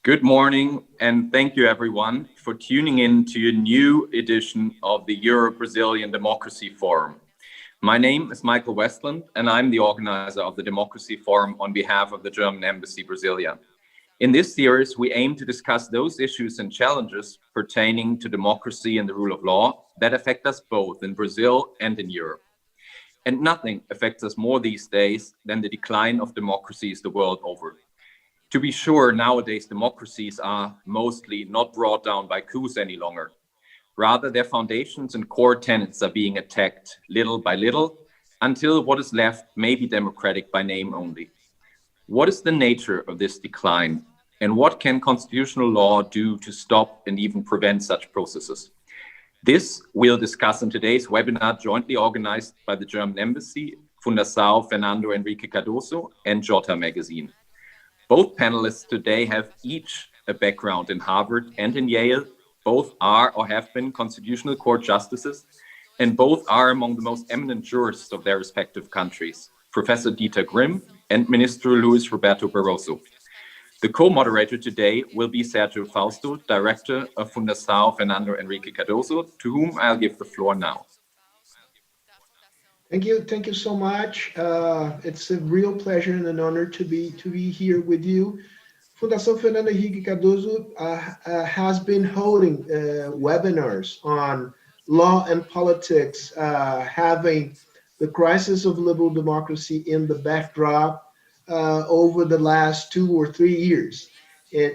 Good morning, and thank you everyone for tuning in to a new edition of the Euro-Brazilian Democracy Forum. My name is Michael Westland, and I'm the organizer of the Democracy Forum on behalf of the German Embassy Brasilia. In this series, we aim to discuss those issues and challenges pertaining to democracy and the rule of law that affect us both in Brazil and in Europe. And nothing affects us more these days than the decline of democracies the world over. To be sure, nowadays democracies are mostly not brought down by coups any longer. Rather, their foundations and core tenets are being attacked little by little until what is left may be democratic by name only. What is the nature of this decline, and what can constitutional law do to stop and even prevent such processes? This we'll discuss in today's webinar jointly organized by the German Embassy, Fundação Fernando Henrique Cardoso, and Jota Magazine. Both panelists today have each a background in Harvard and in Yale. Both are or have been constitutional court justices, and both are among the most eminent jurists of their respective countries, Professor Dieter Grimm and Minister Luis Roberto Barroso. The co-moderator today will be Sergio Fausto, Director of Fundação Fernando Henrique Cardoso, to whom I'll give the floor now. Thank you so much. It's a real pleasure and an honor to be here with you. Fundação Fernando Henrique Cardoso has been holding webinars on law and politics, having the crisis of liberal democracy in the backdrop over the last 2 or 3 years,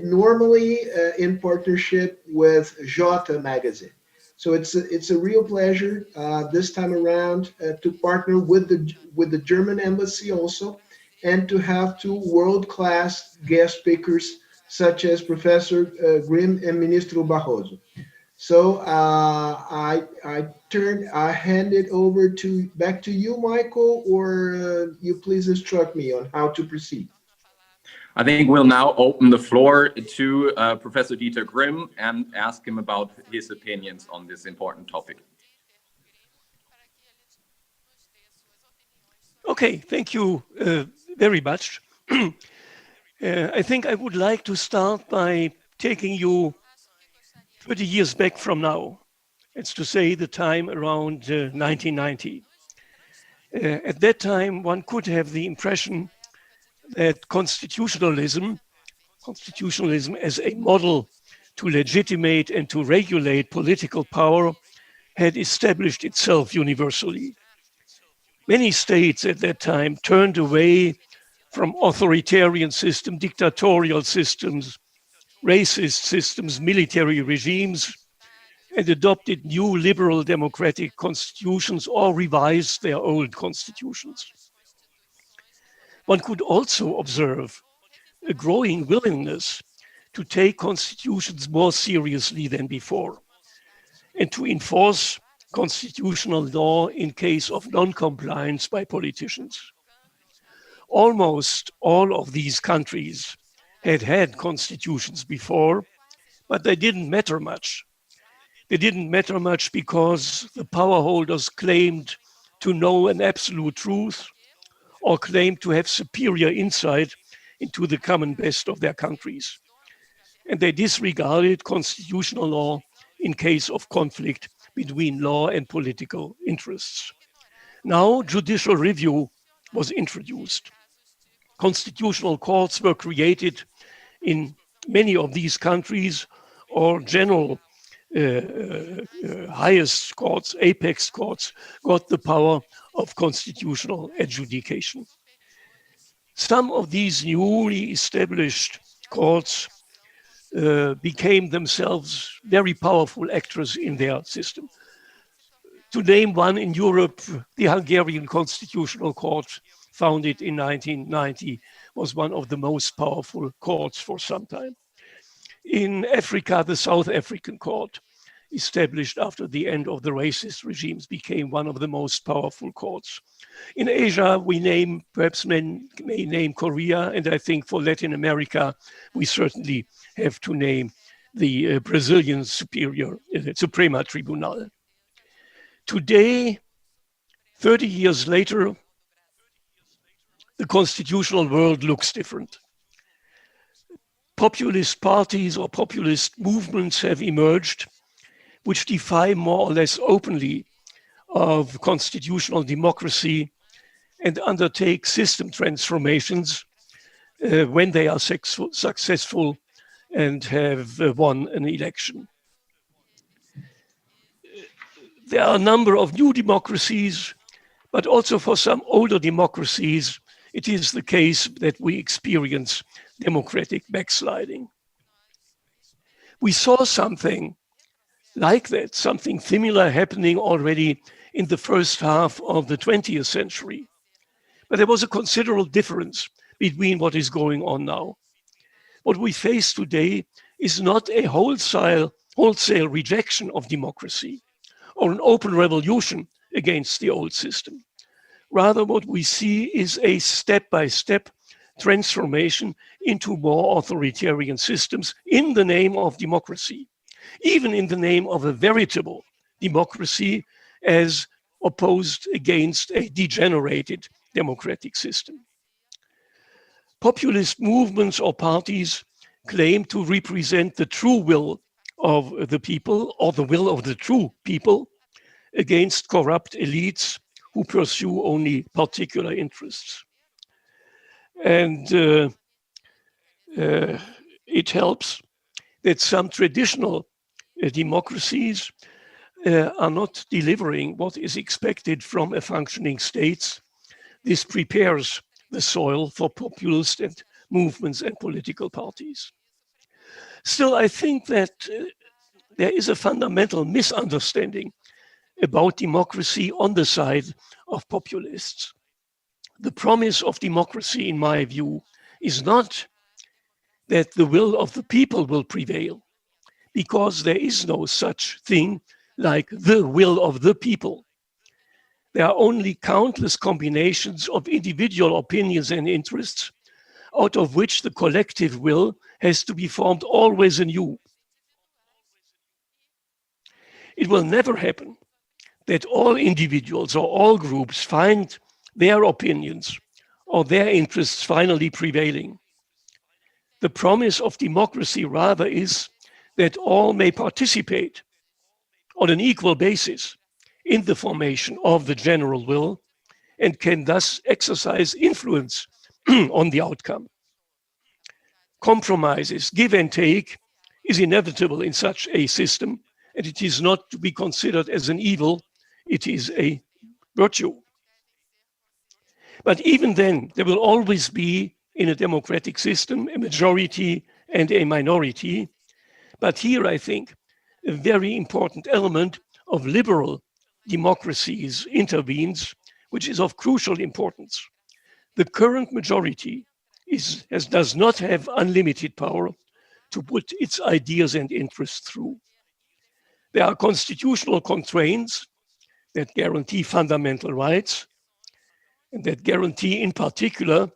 normally in partnership with Jota Magazine. So it's a real pleasure this time around to partner with the German Embassy also, and to have 2 world-class guest speakers such as Professor Grimm and Ministro Barroso. So I hand it over back to you, Michael, or you please instruct me on how to proceed. I think we'll now open the floor to Professor Dieter Grimm and ask him about his opinions on this important topic. Okay, thank you very much. I think I would like to start by taking you 30 years back from now. It's to say the time around 1990. At that time, one could have the impression that constitutionalism as a model to legitimate and to regulate political power had established itself universally. Many states at that time turned away from authoritarian systems, dictatorial systems, racist systems, military regimes, and adopted new liberal democratic constitutions or revised their old constitutions. One could also observe a growing willingness to take constitutions more seriously than before, and to enforce constitutional law in case of non-compliance by politicians. Almost all of these countries had constitutions before, but they didn't matter much. They didn't matter much because the power holders claimed to know an absolute truth or claimed to have superior insight into the common best of their countries. And they disregarded constitutional law in case of conflict between law and political interests. Now, judicial review was introduced. Constitutional courts were created in many of these countries, or general highest courts, apex courts, got the power of constitutional adjudication. Some of these newly established courts became themselves very powerful actors in their system. To name one in Europe, the Hungarian Constitutional Court, founded in 1990, was one of the most powerful courts for some time. In Africa, the South African Court, established after the end of the racist regimes, became one of the most powerful courts. In Asia, we perhaps may name Korea, and I think for Latin America, we certainly have to name the Brazilian Suprema Tribunal. Today, 30 years later, the constitutional world looks different. populist parties or populist movements have emerged, which defy more or less openly of constitutional democracy and undertake system transformations when they are successful and have won an election. There are a number of new democracies, but also for some older democracies, it is the case that we experience democratic backsliding. We saw something like that, something similar happening already in the first half of the 20th century. But there was a considerable difference between what is going on now. What we face today is not a wholesale rejection of democracy or an open revolution against the old system. Rather, what we see is a step-by-step transformation into more authoritarian systems in the name of democracy, even in the name of a veritable democracy as opposed against a degenerated democratic system. Populist movements or parties claim to represent the true will of the people or the will of the true people against corrupt elites who pursue only particular interests. And it helps that some traditional democracies are not delivering what is expected from a functioning state. This prepares the soil for populist and movements and political parties. Still, I think that there is a fundamental misunderstanding about democracy on the side of populists. The promise of democracy, in my view, is not that the will of the people will prevail, because there is no such thing like the will of the people. There are only countless combinations of individual opinions and interests, out of which the collective will has to be formed always anew. It will never happen that all individuals or all groups find their opinions or their interests finally prevailing. The promise of democracy rather is that all may participate on an equal basis in the formation of the general will and can thus exercise influence on the outcome. Compromises, give and take, is inevitable in such a system, and it is not to be considered as an evil, it is a virtue. But even then, there will always be, in a democratic system, a majority and a minority. But here, I think, a very important element of liberal democracies intervenes, which is of crucial importance. The current majority does not have unlimited power to put its ideas and interests through. There are constitutional constraints that guarantee fundamental rights, and that guarantee in particular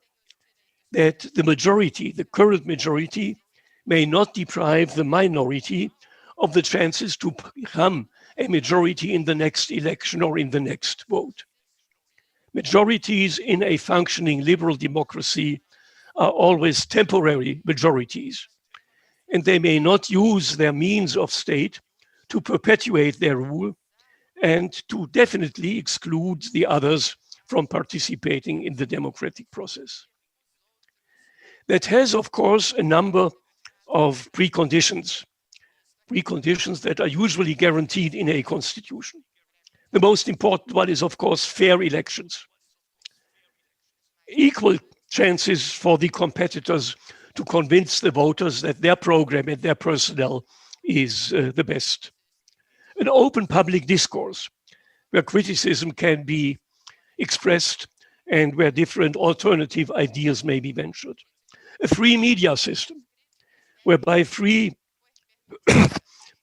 that the majority, the current majority, may not deprive the minority of the chances to become a majority in the next election or in the next vote. Majorities in a functioning liberal democracy are always temporary majorities, and they may not use their means of state to perpetuate their rule and to definitely exclude the others from participating in the democratic process. That has, of course, a number of preconditions that are usually guaranteed in a constitution. The most important one is, of course, fair elections. Equal chances for the competitors to convince the voters that their program and their personnel is the best. An open public discourse where criticism can be expressed and where different alternative ideas may be ventured. A free media system, whereby free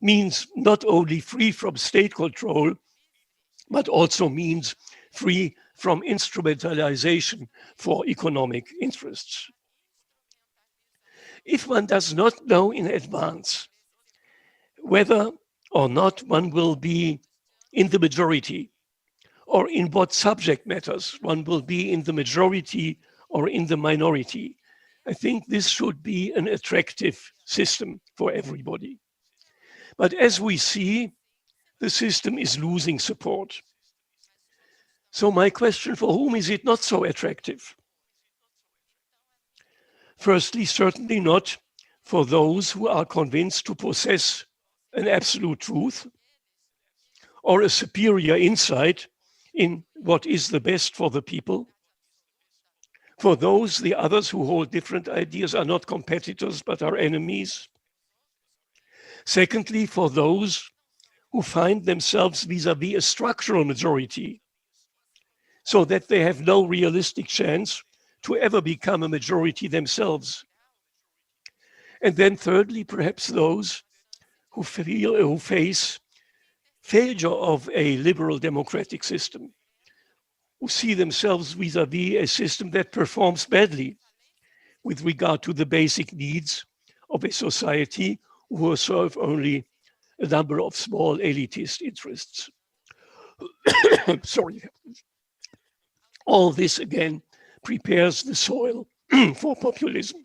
means not only free from state control, but also means free from instrumentalization for economic interests. If one does not know in advance whether or not one will be in the majority, or in what subject matters one will be in the majority or in the minority, I think this should be an attractive system for everybody. But as we see, the system is losing support. So my question, for whom is it not so attractive? Firstly, certainly not for those who are convinced to possess an absolute truth or a superior insight in what is the best for the people. For those, the others who hold different ideas are not competitors, but are enemies. Secondly, for those who find themselves vis-à-vis a structural majority, so that they have no realistic chance to ever become a majority themselves. And then thirdly, perhaps those who face failure of a liberal democratic system, who see themselves vis-à-vis a system that performs badly with regard to the basic needs of a society who serve only a number of small elitist interests. Sorry. All this again prepares the soil for populism.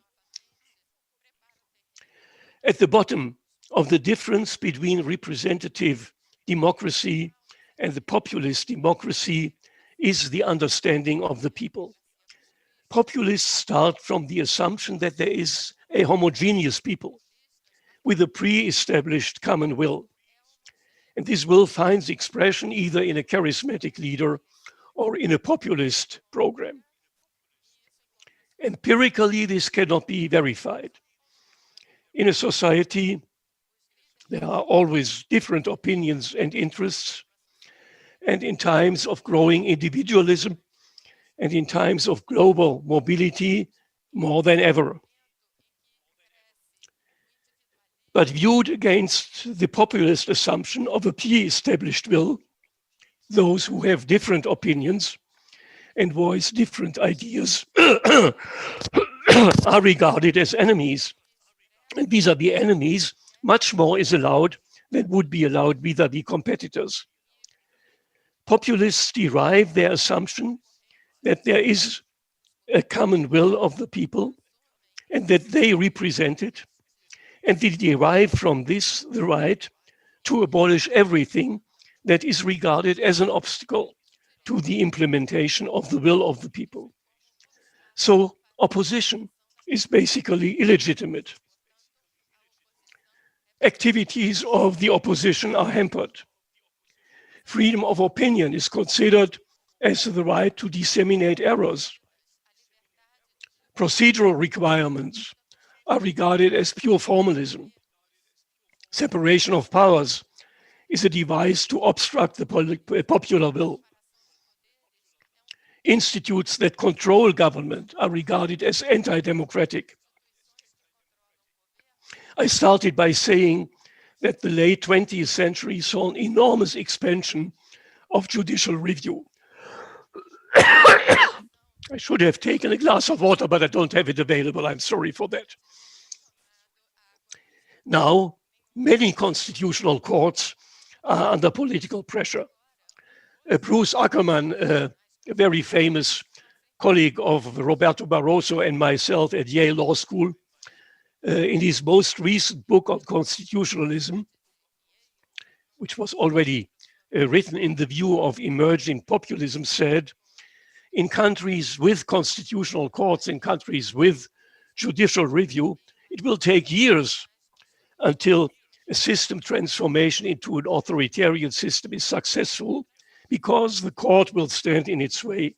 At the bottom of the difference between representative democracy and the populist democracy is the understanding of the people. Populists start from the assumption that there is a homogeneous people with a pre-established common will. And this will finds expression either in a charismatic leader or in a populist program. Empirically, this cannot be verified. In a society, there are always different opinions and interests, and in times of growing individualism and in times of global mobility, more than ever. But viewed against the populist assumption of a pre-established will, those who have different opinions and voice different ideas are regarded as enemies. And vis-à-vis enemies, much more is allowed than would be allowed vis-à-vis competitors. Populists derive their assumption that there is a common will of the people and that they represent it, and they derive from this the right to abolish everything that is regarded as an obstacle to the implementation of the will of the people. So opposition is basically illegitimate. Activities of the opposition are hampered. Freedom of opinion is considered as the right to disseminate errors. Procedural requirements are regarded as pure formalism. Separation of powers is a device to obstruct the popular will. Institutes that control government are regarded as anti-democratic. I started by saying that the late 20th century saw an enormous expansion of judicial review. I should have taken a glass of water, but I don't have it available. I'm sorry for that. Now, many constitutional courts are under political pressure. Bruce Ackerman, a very famous colleague of Roberto Barroso and myself at Yale Law School, in his most recent book on constitutionalism, which was already written in the view of emerging populism, said, in countries with constitutional courts, in countries with judicial review, it will take years until a system transformation into an authoritarian system is successful, because the court will stand in its way.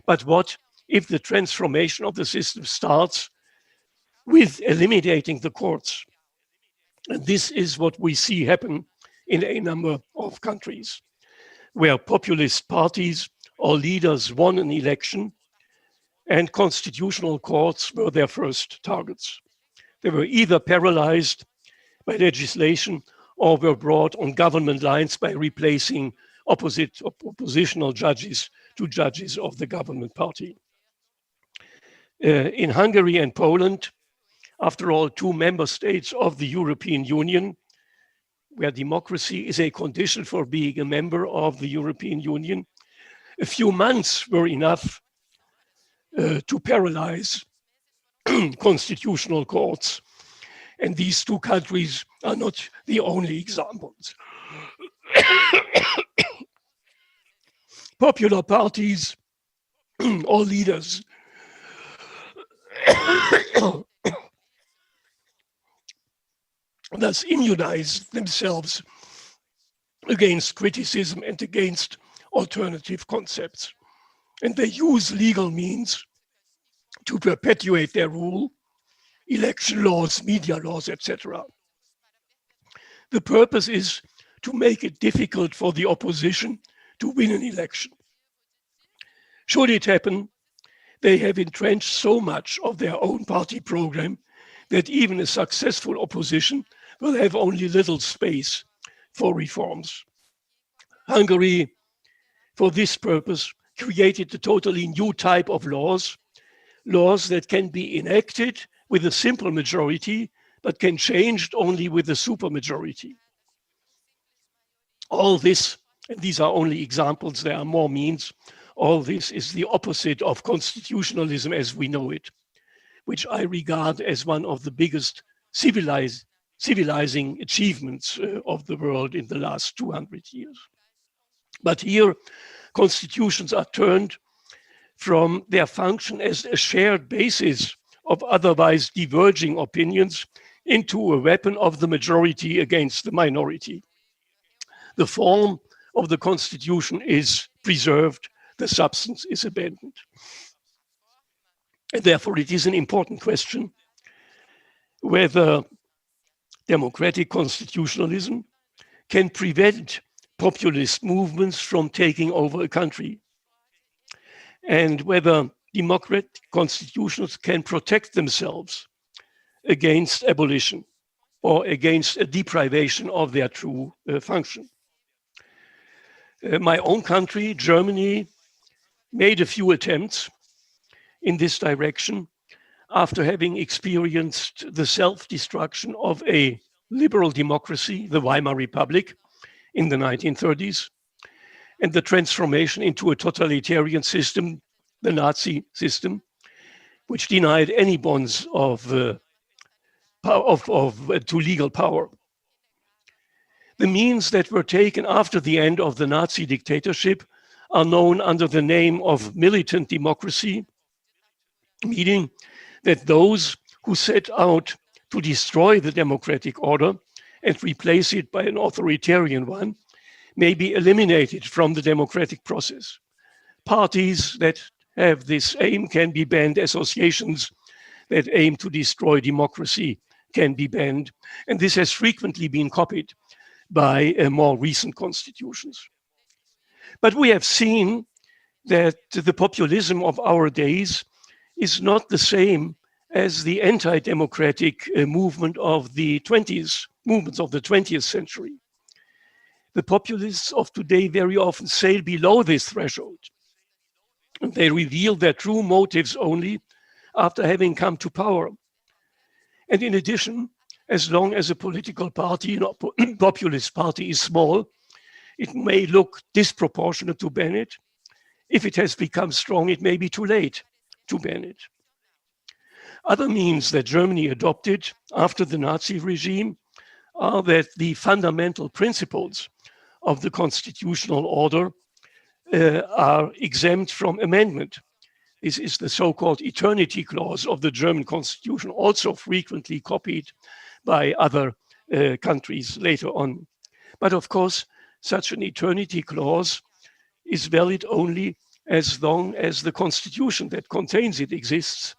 But what if the transformation of the system starts with eliminating the courts? And this is what we see happen in a number of countries, where populist parties or leaders won an election and constitutional courts were their first targets. They were either paralyzed by legislation or were brought on government lines by replacing oppositional judges to judges of the government party. In Hungary and Poland, after all, two member states of the European Union, where democracy is a condition for being a member of the European Union, a few months were enough to paralyze constitutional courts. And these two countries are not the only examples. Popular parties or leaders thus immunize themselves against criticism and against alternative concepts. And they use legal means to perpetuate their rule, election laws, media laws, etc. The purpose is to make it difficult for the opposition to win an election. Should it happen, they have entrenched so much of their own party program that even a successful opposition will have only little space for reforms. Hungary, for this purpose, created a totally new type of laws that can be enacted with a simple majority, but can changed only with a supermajority. All this, and these are only examples, there are more means, all this is the opposite of constitutionalism as we know it, which I regard as one of the biggest civilizing achievements of the world in the last 200 years. But here, constitutions are turned from their function as a shared basis of otherwise diverging opinions into a weapon of the majority against the minority. The form of the constitution is preserved, the substance is abandoned. And therefore, it is an important question whether democratic constitutionalism can prevent populist movements from taking over a country, and whether democratic constitutions can protect themselves against abolition or against a deprivation of their true function. My own country, Germany, made a few attempts in this direction after having experienced the self-destruction of a liberal democracy, the Weimar Republic, in the 1930s, and the transformation into a totalitarian system, the Nazi system, which denied any bonds to legal power. The means that were taken after the end of the Nazi dictatorship are known under the name of militant democracy, meaning that those who set out to destroy the democratic order and replace it by an authoritarian one may be eliminated from the democratic process. Parties that have this aim can be banned, associations that aim to destroy democracy can be banned, and this has frequently been copied by more recent constitutions. But we have seen that the populism of our days is not the same as the anti-democratic movements of the 20th century. The populists of today very often sail below this threshold, and they reveal their true motives only after having come to power. And in addition, as long as a political party, populist party, is small, it may look disproportionate to ban it. If it has become strong, it may be too late to ban it. Other means that Germany adopted after the Nazi regime are that the fundamental principles of the constitutional order are exempt from amendment. This is the so-called eternity clause of the German constitution, also frequently copied by other countries later on. But of course, such an eternity clause is valid only as long as the constitution that contains it exists.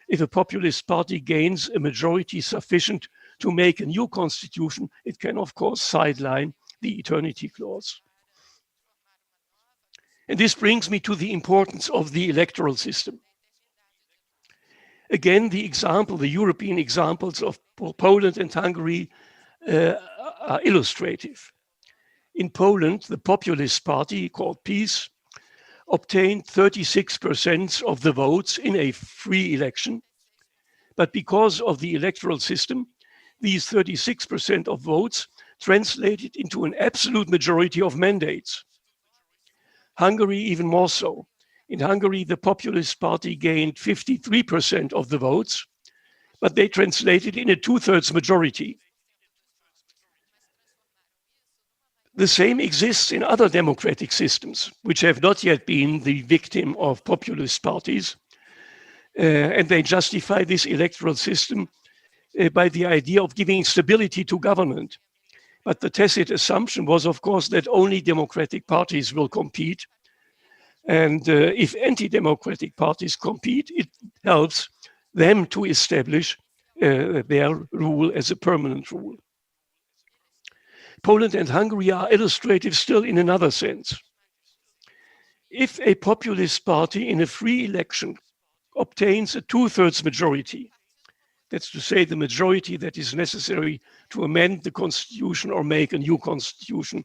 If a populist party gains a majority sufficient to make a new constitution, it can of course sideline the eternity clause. And this brings me to the importance of the electoral system. Again, the European examples of Poland and Hungary are illustrative. In Poland, the populist party called PiS obtained 36% of the votes in a free election. But because of the electoral system, these 36% of votes translated into an absolute majority of mandates. Hungary, even more so. In Hungary, the Populist Party gained 53% of the votes, but they translated in a 2/3 majority. The same exists in other democratic systems, which have not yet been the victim of populist parties. And they justify this electoral system by the idea of giving stability to government. But the tacit assumption was, of course, that only democratic parties will compete. And if anti-democratic parties compete, it helps them to establish their rule as a permanent rule. Poland and Hungary are illustrative still in another sense. If a populist party in a free election obtains a 2/3 majority, that's to say the majority that is necessary to amend the constitution or make a new constitution,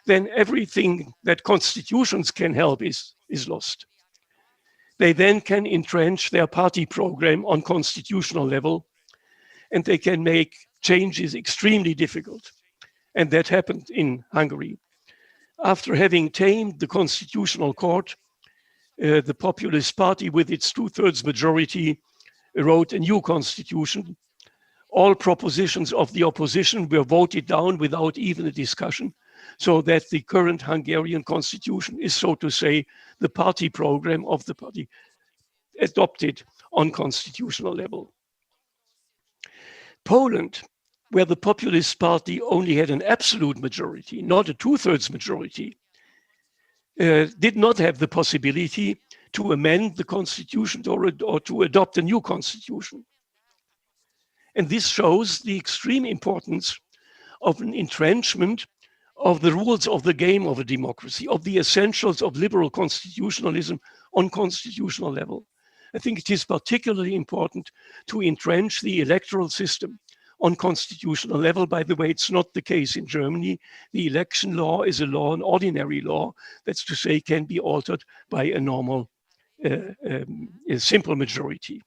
then everything that constitutions can help is lost. They then can entrench their party program on constitutional level, and they can make changes extremely difficult. And that happened in Hungary. After having tamed the constitutional court, the Populist Party, with its 2/3 majority, wrote a new constitution. All propositions of the opposition were voted down without even a discussion, so that the current Hungarian constitution is, so to say, the party program of the party adopted on constitutional level. Poland, where the Populist Party only had an absolute majority, not a 2/3 majority, did not have the possibility to amend the constitution or to adopt a new constitution. And this shows the extreme importance of an entrenchment of the rules of the game of a democracy, of the essentials of liberal constitutionalism on constitutional level. I think it is particularly important to entrench the electoral system on constitutional level. By the way, it's not the case in Germany. The election law is a law, an ordinary law, that's to say can be altered by a normal, a simple majority.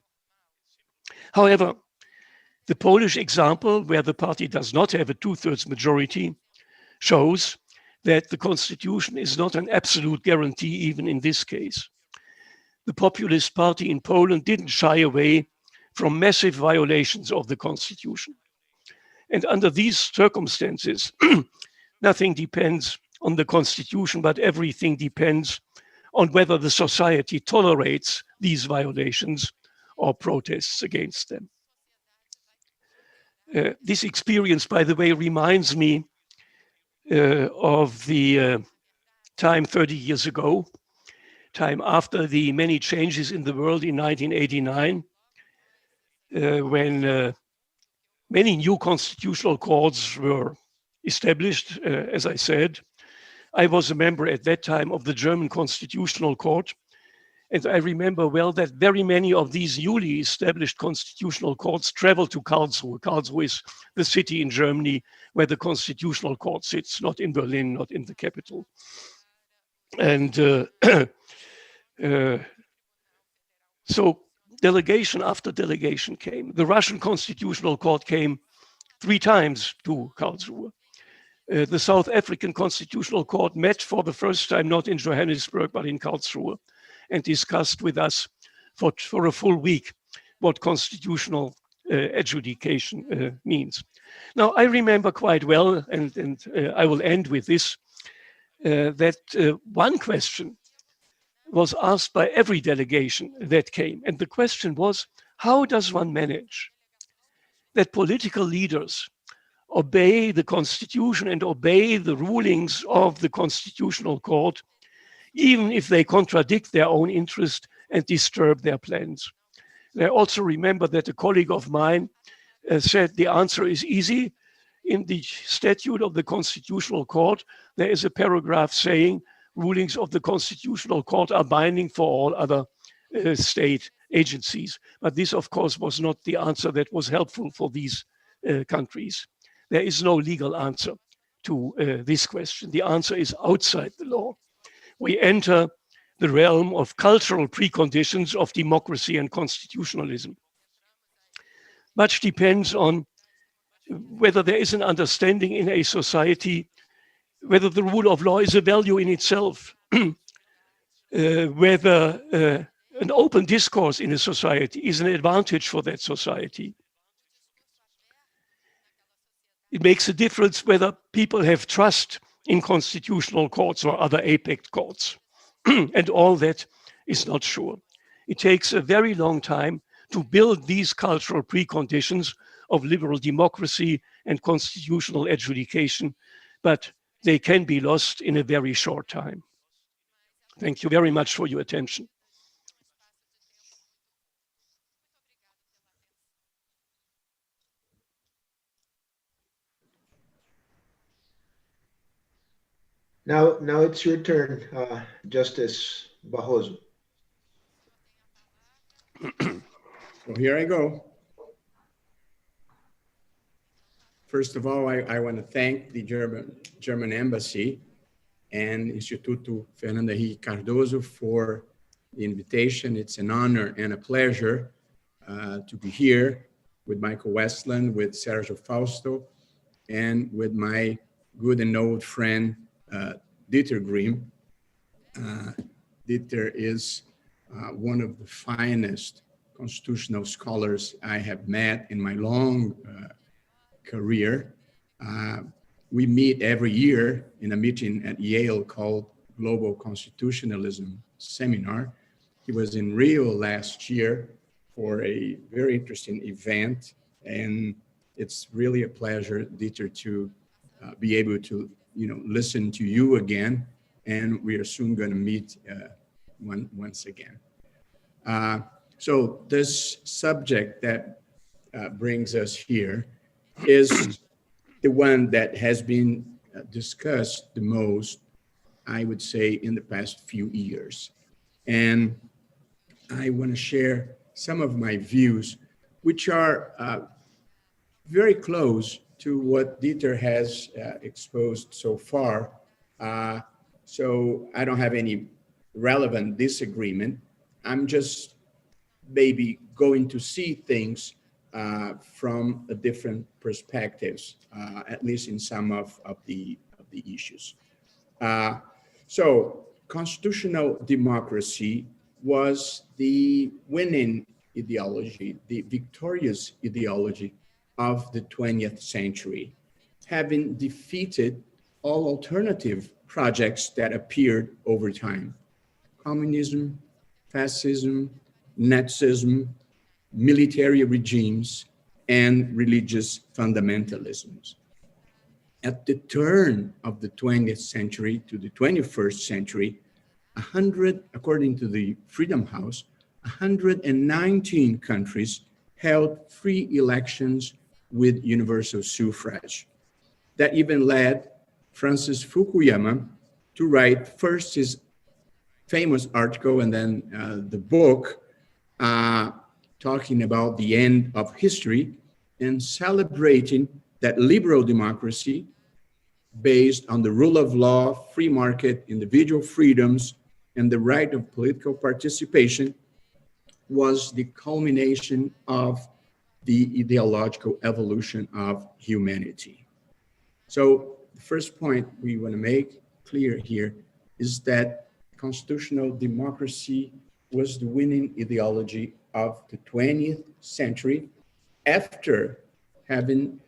However, the Polish example, where the party does not have a 2/3 majority, shows that the constitution is not an absolute guarantee even in this case. The Populist Party in Poland didn't shy away from massive violations of the constitution. And under these circumstances, nothing depends on the constitution, but everything depends on whether the society tolerates these violations or protests against them. This experience, by the way, reminds me of the time 30 years ago, time after the many changes in the world in 1989, when many new constitutional courts were established. As I said, I was a member at that time of the German Constitutional Court. And I remember well that very many of these newly established constitutional courts traveled to Karlsruhe. Karlsruhe is the city in Germany where the Constitutional Court sits, not in Berlin, not in the capital. And so delegation after delegation came. The Russian Constitutional Court came 3 times to Karlsruhe. The South African Constitutional Court met for the first time, not in Johannesburg, but in Karlsruhe, and discussed with us for a full week what constitutional adjudication means. Now, I remember quite well, and I will end with this, that one question was asked by every delegation that came. And the question was, how does one manage that political leaders obey the constitution and obey the rulings of the Constitutional Court, even if they contradict their own interest and disturb their plans? And I also remember that a colleague of mine said the answer is easy. In the statute of the Constitutional Court, there is a paragraph saying rulings of the Constitutional Court are binding for all other state agencies. But this, of course, was not the answer that was helpful for these countries. There is no legal answer to this question. The answer is outside the law. We enter the realm of cultural preconditions of democracy and constitutionalism. Much depends on whether there is an understanding in a society, whether the rule of law is a value in itself. whether an open discourse in a society is an advantage for that society. It makes a difference whether people have trust in constitutional courts or other apex courts. And all that is not sure. It takes a very long time to build these cultural preconditions of liberal democracy and constitutional adjudication, but they can be lost in a very short time. Thank you very much for your attention. Now it's your turn, Justice Barroso. So here I go. First of all, I want to thank the German Embassy and Instituto Fernando Henrique Cardoso for the invitation. It's an honor and a pleasure to be here with Michael Westland, with Sergio Fausto, and with my good and old friend, Dieter Grimm. Dieter is one of the finest constitutional scholars I have met in my long career. We meet every year in a meeting at Yale called Global Constitutionalism Seminar. He was in Rio last year for a very interesting event, and it's really a pleasure, Dieter, to be able to listen to you again, and we are soon going to meet once again. So this subject that brings us here is the one that has been discussed the most, I would say, in the past few years. And I want to share some of my views, which are very close to what Dieter has exposed so far. So I don't have any relevant disagreement. I'm just maybe going to see things from a different perspectives, at least in some of the issues. So constitutional democracy was the winning ideology, the victorious ideology of the 20th century, having defeated all alternative projects that appeared over time: communism, fascism, Nazism, military regimes, and religious fundamentalisms. At the turn of the 20th century to the 21st century, according to the Freedom House, 119 countries held free elections with universal suffrage. That even led Francis Fukuyama to write first his famous article and then the book talking about the end of history and celebrating that liberal democracy based on the rule of law, free market, individual freedoms, and the right of political participation was the culmination of the ideological evolution of humanity. So the first point we want to make clear here is that constitutional democracy was the winning ideology of the 20th century after having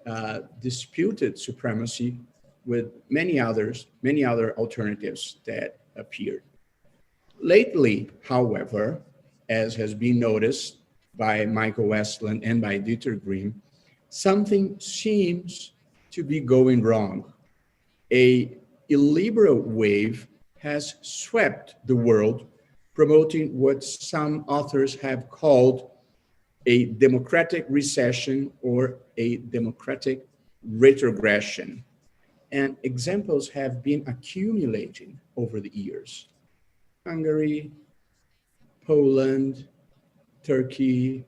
disputed supremacy with many other alternatives that appeared. Lately, however, as has been noticed by Michael Westland and by Dieter Grimm, something seems to be going wrong. A illiberal wave has swept the world, promoting what some authors have called a democratic recession or a democratic retrogression. And examples have been accumulating over the years. Hungary, Poland, Turkey,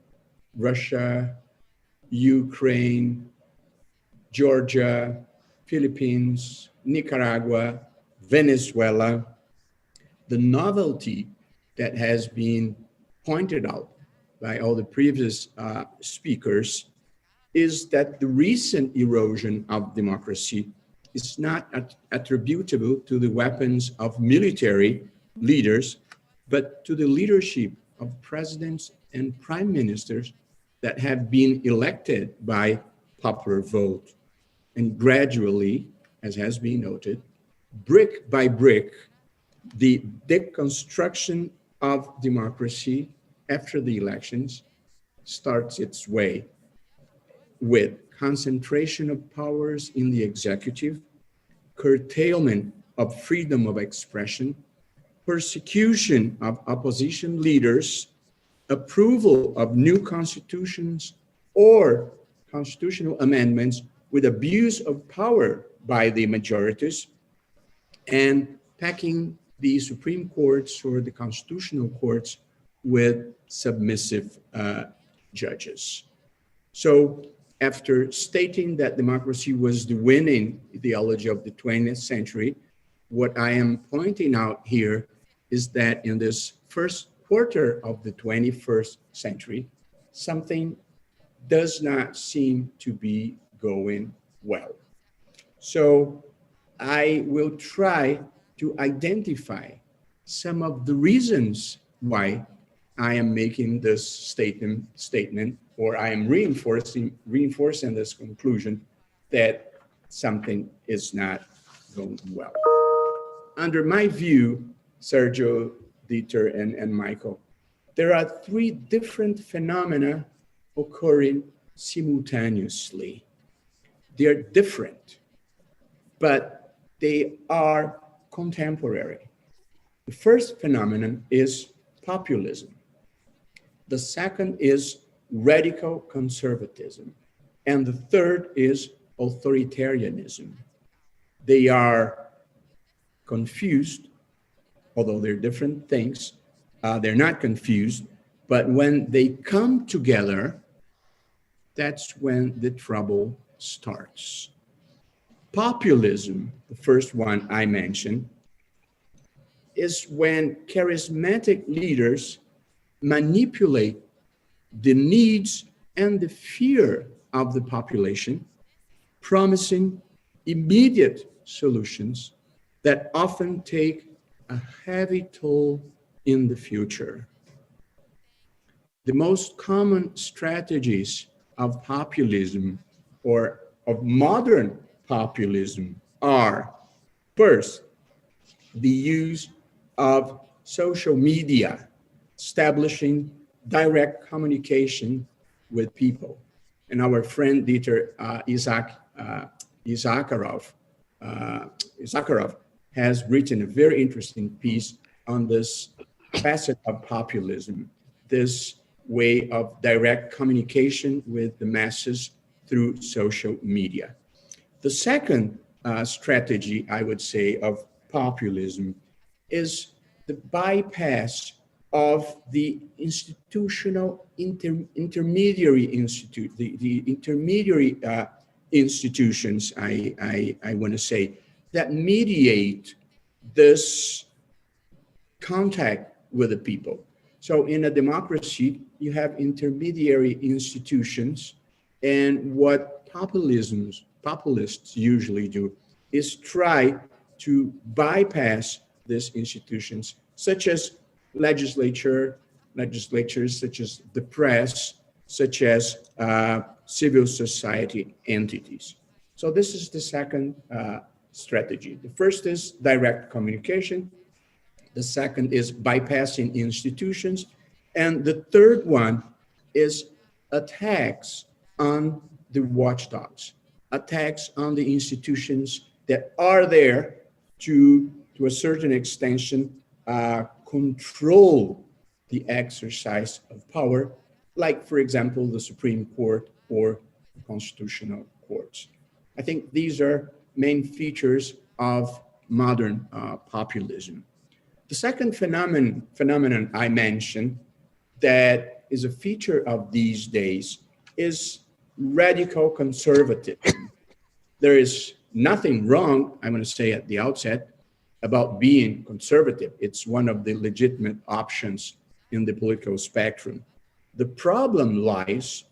Russia, Ukraine, Georgia, Philippines, Nicaragua, Venezuela. The novelty that has been pointed out by all the previous speakers is that the recent erosion of democracy is not attributable to the weapons of military leaders, but to the leadership of presidents and prime ministers that have been elected by popular vote. And gradually, as has been noted, brick by brick, the deconstruction of democracy after the elections starts its way with concentration of powers in the executive, curtailment of freedom of expression, persecution of opposition leaders, approval of new constitutions or constitutional amendments with abuse of power by the majorities, and packing the Supreme Courts or the constitutional courts with submissive judges. So after stating that democracy was the winning ideology of the 20th century, what I am pointing out here is that in this first quarter of the 21st century, something does not seem to be going well. So I will try to identify some of the reasons why I am making this statement, or I am reinforcing this conclusion that something is not going well. Under my view, Sergio, Dieter, and Michael, there are three different phenomena occurring simultaneously. They're different, but they are contemporary. The first phenomenon is populism. The second is radical conservatism. And the third is authoritarianism. They are confused, although they're different things. They're not confused, but when they come together, that's when the trouble starts. Populism, the first one I mentioned, is when charismatic leaders manipulate the needs and the fear of the population, promising immediate solutions that often take a heavy toll in the future. The most common strategies of populism or of modern populism are, first, the use of social media, establishing direct communication with people. And our friend Dieter Issacharoff has written a very interesting piece on this facet of populism, this way of direct communication with the masses through social media. The second strategy, I would say, of populism is the bypass of the institutional intermediary institute, the intermediary institutions, I want to say, that mediate this contact with the people. So in a democracy, you have intermediary institutions, and what populists usually do is try to bypass these institutions, such as legislatures, such as the press, such as civil society entities. So this is the second strategy. The first is direct communication. The second is bypassing institutions. And the third one is attacks on the watchdogs, attacks on the institutions that are there to a certain extension, control the exercise of power, like, for example, the Supreme Court or constitutional courts. I think these are main features of modern populism. The second phenomenon I mentioned that is a feature of these days is radical conservatism. There is nothing wrong, I'm going to say at the outset, about being conservative. It's one of the legitimate options in the political spectrum. The problem lies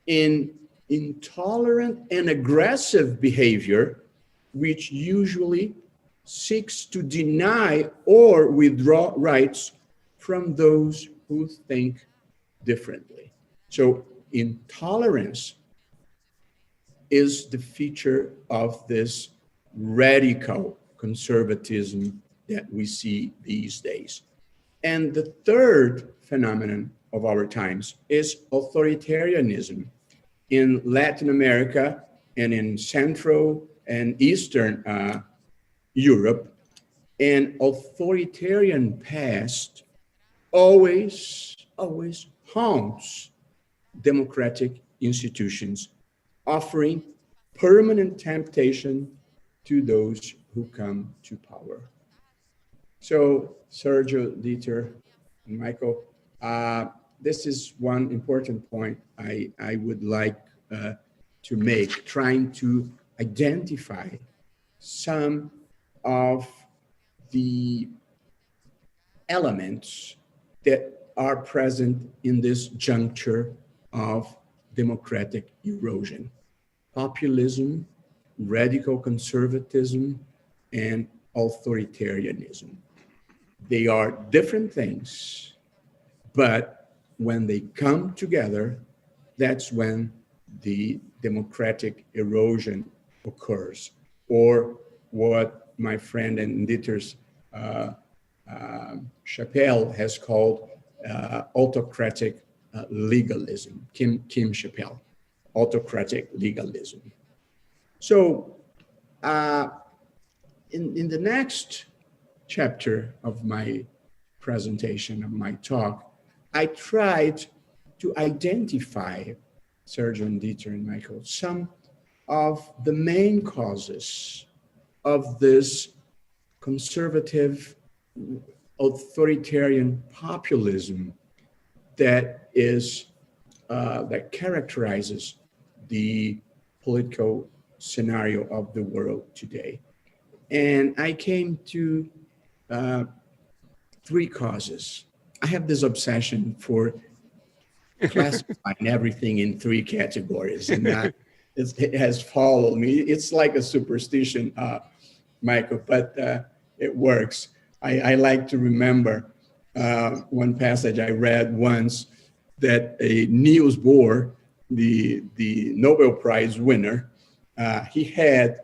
in intolerant and aggressive behavior, which usually seeks to deny or withdraw rights from those who think differently. So intolerance is the feature of this radical conservatism that we see these days. And the third phenomenon of our times is authoritarianism in Latin America and in Central and Eastern Europe. An authoritarian past always haunts democratic institutions, offering permanent temptation to those who come to power. So, Sergio, Dieter, and Michael, this is one important point I would like to make, trying to identify some of the elements that are present in this juncture of democratic erosion: populism, radical conservatism, and authoritarianism. They are different things, but when they come together, that's when the democratic erosion occurs, or what my friend and Dieter's Chappelle has called autocratic legalism, Kim Chappelle, autocratic legalism. So in the next chapter of my presentation, of my talk, I tried to identify, Sergio and Dieter and Michael, some of the main causes of this conservative authoritarian populism that characterizes the political scenario of the world today. And I came to 3 causes. I have this obsession for classifying everything in 3 categories, and it has followed me. It's like a superstition, Michael, but it works. I like to remember one passage I read once, that a Niels Bohr, the Nobel Prize winner, he had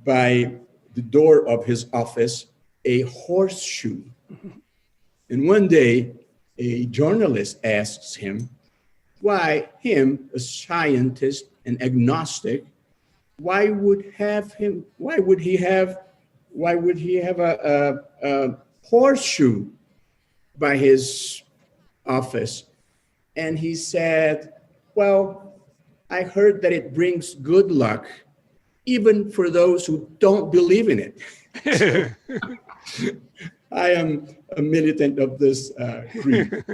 by the door of his office a horseshoe. And one day, a journalist asks him why him, a scientist and agnostic, why would he have a horseshoe by his office? And he said, well, I heard that it brings good luck, even for those who don't believe in it. I am a militant of this creed.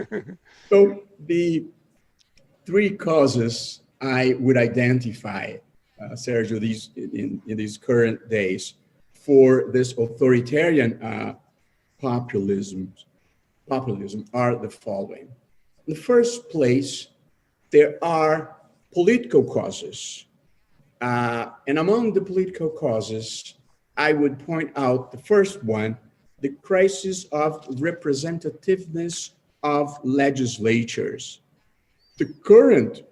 So the 3 causes I would identify, Sergio, in these current days for this authoritarian populism are the following. In the first place, there are political causes. And among the political causes, I would point out the first one, the crisis of representativeness of legislatures. The current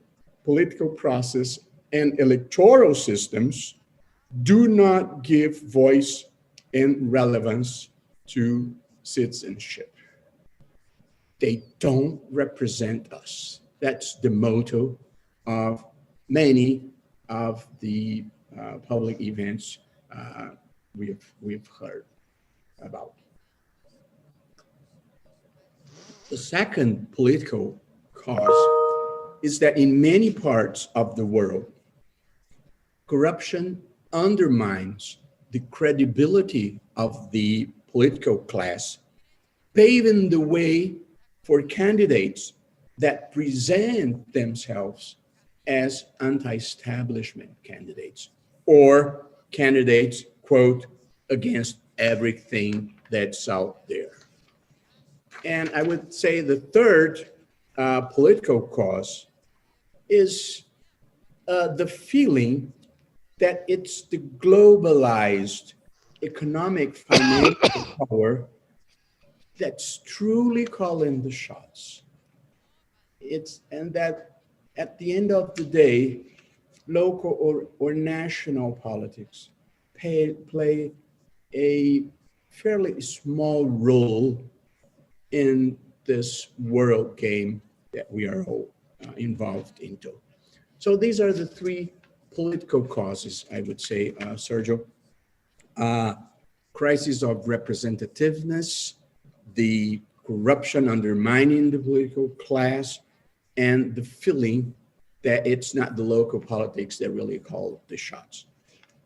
political process and electoral systems do not give voice and relevance to citizenship. They don't represent us. That's the motto of many of the public events we've heard about. The second political cause is that in many parts of the world, corruption undermines the credibility of the political class, paving the way for candidates that present themselves as anti-establishment candidates, or candidates, quote, against everything that's out there. And I would say the third political cause is the feeling that it's the globalized economic financial power that's truly calling the shots. And that at the end of the day, local or national politics play a fairly small role in this world game that we are all involved into. So these are the three political causes, I would say, Sergio. Crisis of representativeness, the corruption undermining the political class, and the feeling that it's not the local politics that really call the shots.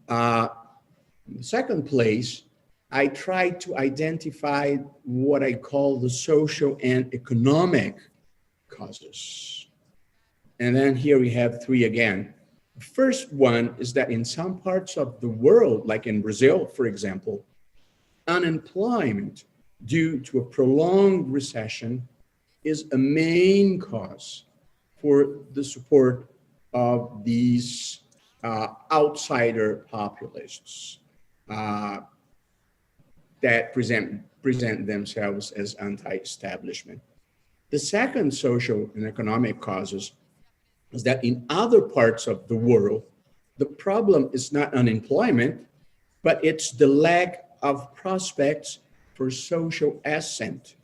In the second place, I try to identify what I call the social and economic causes. And then here we have three again. The first one is that in some parts of the world, like in Brazil, for example, unemployment due to a prolonged recession is a main cause for the support of these outsider populists that present themselves as anti-establishment. The second social and economic causes is that in other parts of the world, the problem is not unemployment, but it's the lack of prospects for social ascent,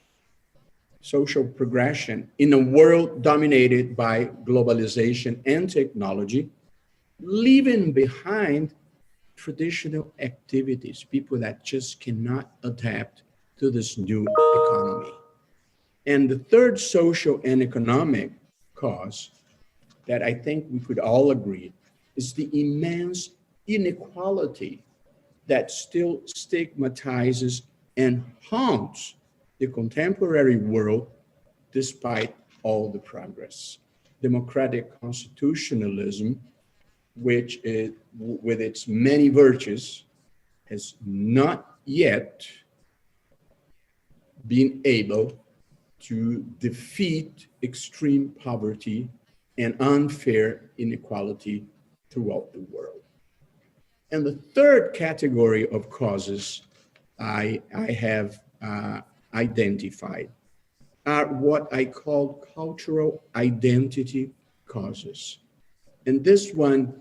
social progression in a world dominated by globalization and technology, leaving behind traditional activities, people that just cannot adapt to this new economy. And the third social and economic cause that I think we could all agree is the immense inequality that still stigmatizes and haunts the contemporary world despite all the progress. Democratic constitutionalism, which is, with its many virtues, has not yet been able to defeat extreme poverty and unfair inequality throughout the world. And the third category of causes I have identified are what I call cultural identity causes. And this one,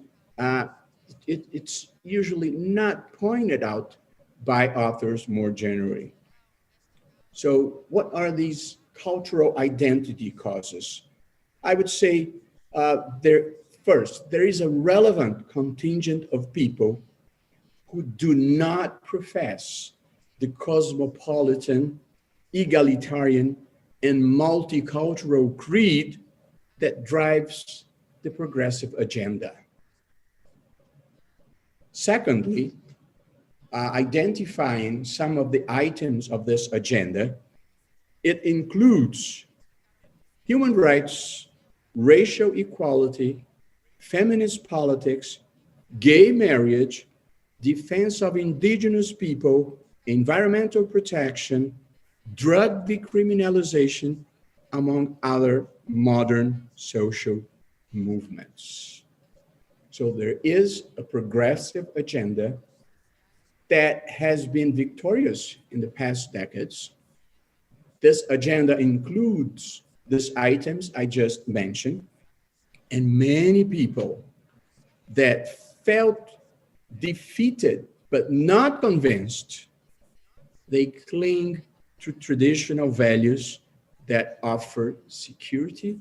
it's usually not pointed out by authors more generally. So what are these cultural identity causes? I would say there is a relevant contingent of people who do not profess the cosmopolitan, egalitarian, and multicultural creed that drives the progressive agenda. Secondly, identifying some of the items of this agenda, it includes human rights, racial equality, feminist politics, gay marriage, defense of indigenous people, environmental protection, drug decriminalization, among other modern social movements. So there is a progressive agenda that has been victorious in the past decades. This agenda includes these items I just mentioned, and many people that felt defeated but not convinced, they cling to traditional values that offer security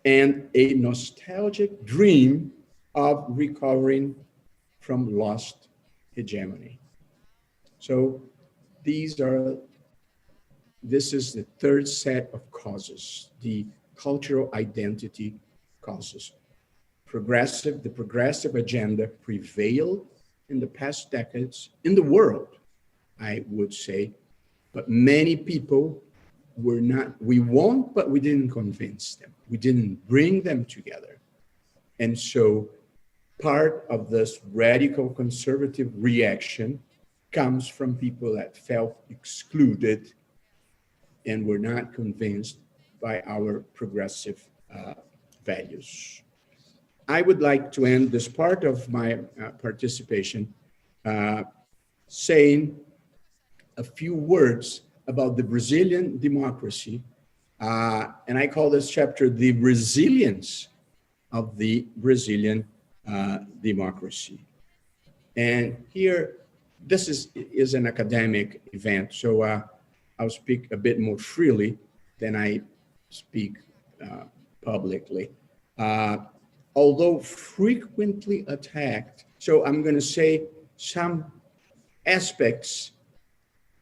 and a nostalgic dream of recovering from lost hegemony. So this is the third set of causes, the cultural identity causes. The progressive agenda prevailed in the past decades in the world, I would say, but many people we won, but we didn't convince them. We didn't bring them together. And so part of this radical conservative reaction comes from people that felt excluded and were not convinced by our progressive values. I would like to end this part of my participation saying a few words about the Brazilian democracy, and I call this chapter the resilience of the Brazilian democracy. And here, this is an academic event, so I'll speak a bit more freely than I speak publicly. Although frequently attacked, so I'm going to say some aspects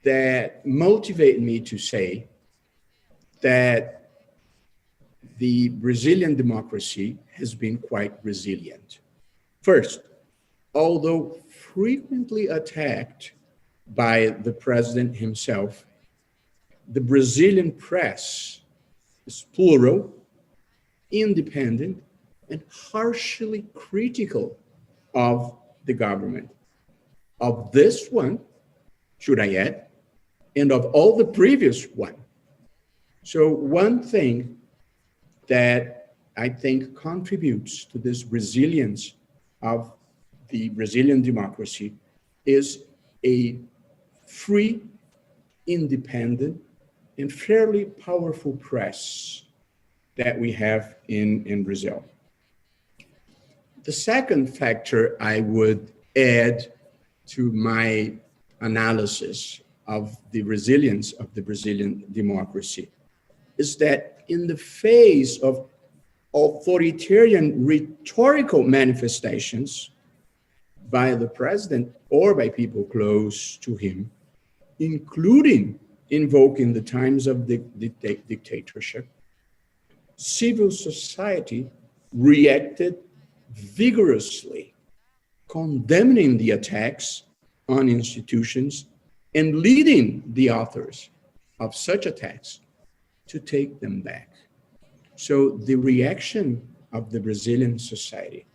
that motivate me to say that the Brazilian democracy has been quite resilient. First, although frequently attacked by the president himself, the Brazilian press is plural, independent, and harshly critical of the government. Of this one, should I add, and of all the previous one. So one thing that I think contributes to this resilience of the Brazilian democracy is a free, independent, and fairly powerful press that we have in Brazil. The second factor I would add to my analysis of the resilience of the Brazilian democracy is that in the face of authoritarian rhetorical manifestations by the president or by people close to him, including invoking the times of the dictatorship, civil society reacted vigorously, condemning the attacks on institutions and leading the authors of such attacks to take them back. So the reaction of the Brazilian society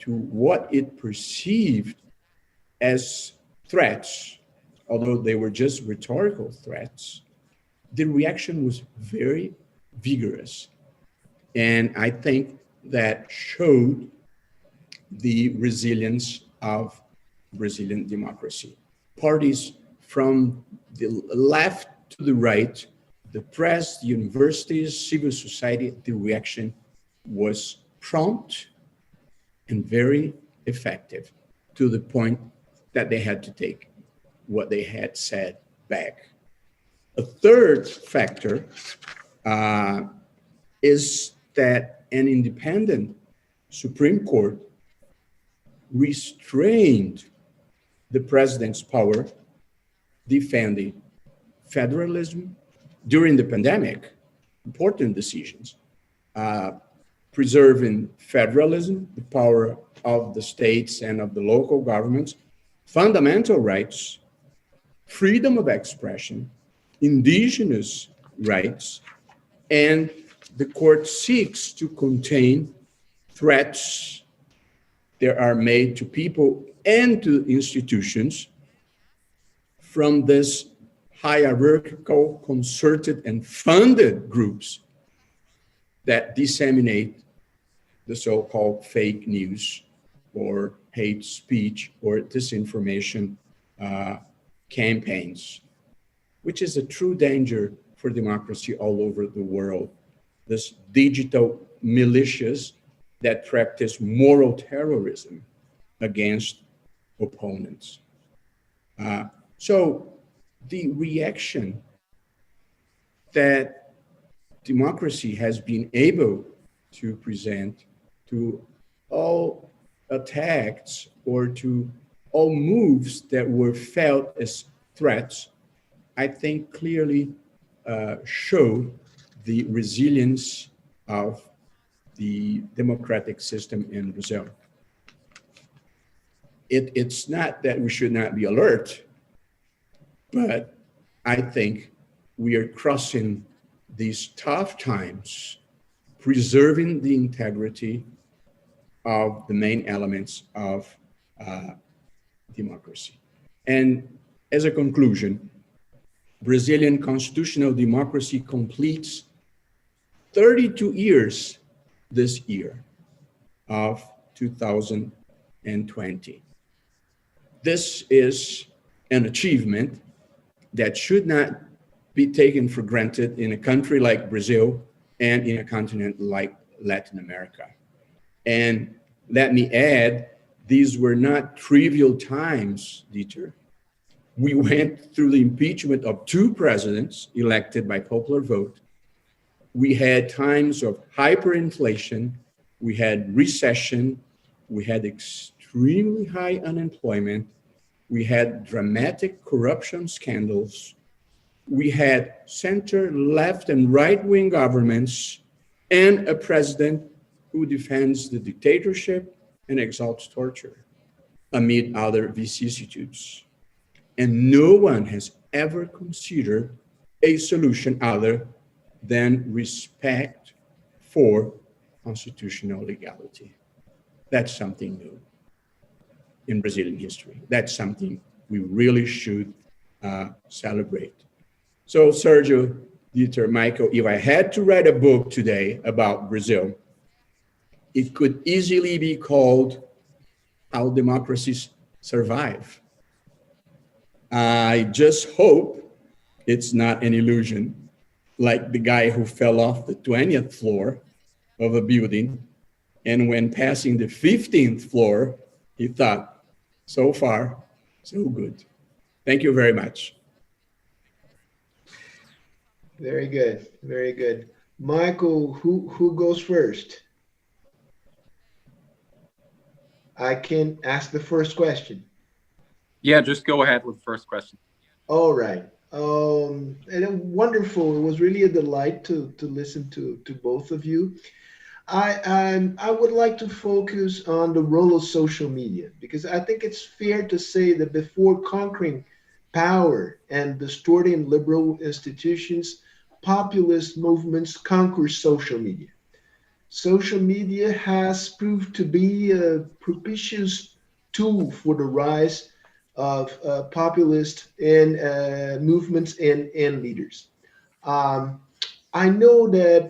to what it perceived as threats, although they were just rhetorical threats, the reaction was very vigorous. And I think that showed the resilience of Brazilian democracy. Parties from the left to the right, the press, the universities, civil society, the reaction was prompt and very effective, to the point that they had to take what they had said back. A third factor is that an independent Supreme Court restrained the president's power, defending federalism during the pandemic, important decisions, preserving federalism, the power of the states and of the local governments, fundamental rights, freedom of expression, indigenous rights, and the court seeks to contain threats that are made to people and to institutions from this hierarchical, concerted, and funded groups that disseminate the so-called fake news or hate speech or disinformation campaigns, which is a true danger for democracy all over the world. This digital militias that practice moral terrorism against opponents. So the reaction that democracy has been able to present to all attacks or to all moves that were felt as threats, I think clearly show the resilience of the democratic system in Brazil. It's not that we should not be alert, but I think we are crossing these tough times, preserving the integrity of the main elements of democracy. And as a conclusion, Brazilian constitutional democracy completes 32 years this year of 2020. This is an achievement that should not be taken for granted in a country like Brazil and in a continent like Latin America. And let me add, these were not trivial times, Dieter. We went through the impeachment of 2 presidents elected by popular vote. We had times of hyperinflation, we had recession, we had extremely high unemployment, we had dramatic corruption scandals, we had center, left, and right-wing governments, and a president who defends the dictatorship and exalts torture, amid other vicissitudes. And no one has ever considered a solution other than respect for constitutional legality. That's something new in Brazilian history. That's something we really should celebrate. So Sergio, Dieter, Michael, if I had to write a book today about Brazil, it could easily be called How Democracies Survive. I just hope it's not an illusion, like the guy who fell off the 20th floor of a building, and when passing the 15th floor, he thought, so far, so good. Thank you very much. Very good, very good. Michael, who goes first? I can ask the first question. Yeah, just go ahead with the first question. All right. And wonderful. It was really a delight to listen to both of you. I would like to focus on the role of social media, because I think it's fair to say that before conquering power and distorting liberal institutions, populist movements conquer social media. Social media has proved to be a propitious tool for the rise of populist and movements and leaders. I know that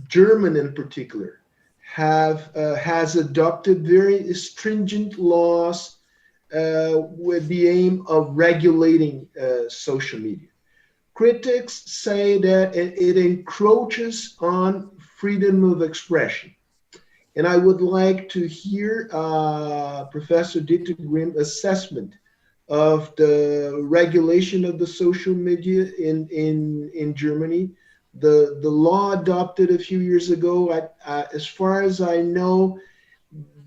Germany in particular has adopted very stringent laws with the aim of regulating social media. Critics say that it encroaches on freedom of expression. And I would like to hear Professor Dieter Grimm's assessment of the regulation of the social media in Germany. The law adopted a few years ago, as far as I know,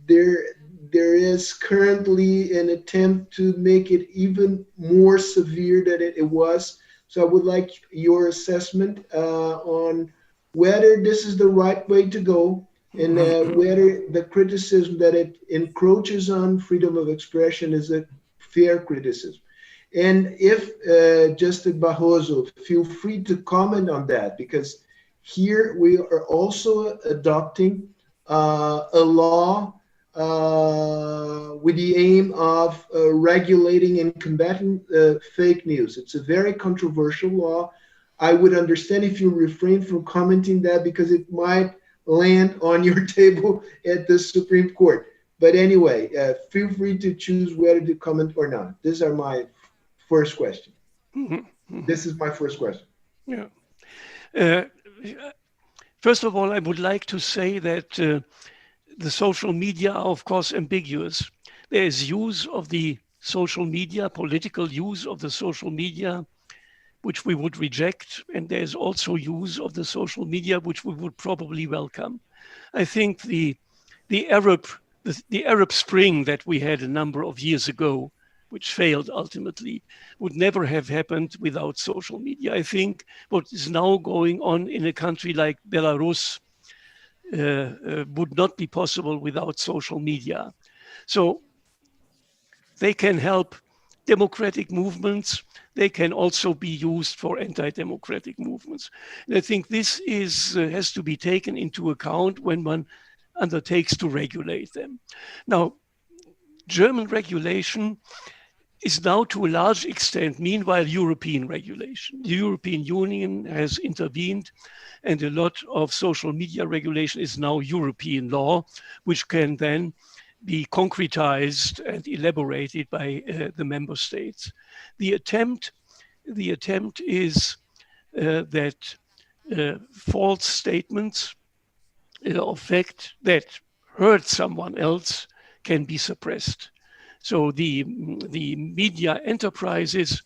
there is currently an attempt to make it even more severe than it was. So I would like your assessment on whether this is the right way to go, and whether the criticism that it encroaches on freedom of expression is a fair criticism. And if Justice Barroso, feel free to comment on that, because here we are also adopting a law with the aim of regulating and combating fake news. It's a very controversial law. I would understand if you refrain from commenting that, because it might land on your table at the Supreme Court. But anyway, feel free to choose whether to comment or not. These are my first question. This is my first question. Yeah. First of all, I would like to say that the social media are, of course, ambiguous. There is use of the social media, political use of the social media, which we would reject. And there's also use of the social media, which we would probably welcome. I think the Arab Spring that we had a number of years ago, which failed ultimately, would never have happened without social media. I think what is now going on in a country like Belarus would not be possible without social media. So they can help democratic movements. They can also be used for anti-democratic movements. And I think this has to be taken into account when one undertakes to regulate them. Now, German regulation is now to a large extent, meanwhile, European regulation. The European Union has intervened, and a lot of social media regulation is now European law, which can then be concretized and elaborated by the member states. The attempt the attempt is that false statements of fact that hurt someone else can be suppressed. So the media enterprises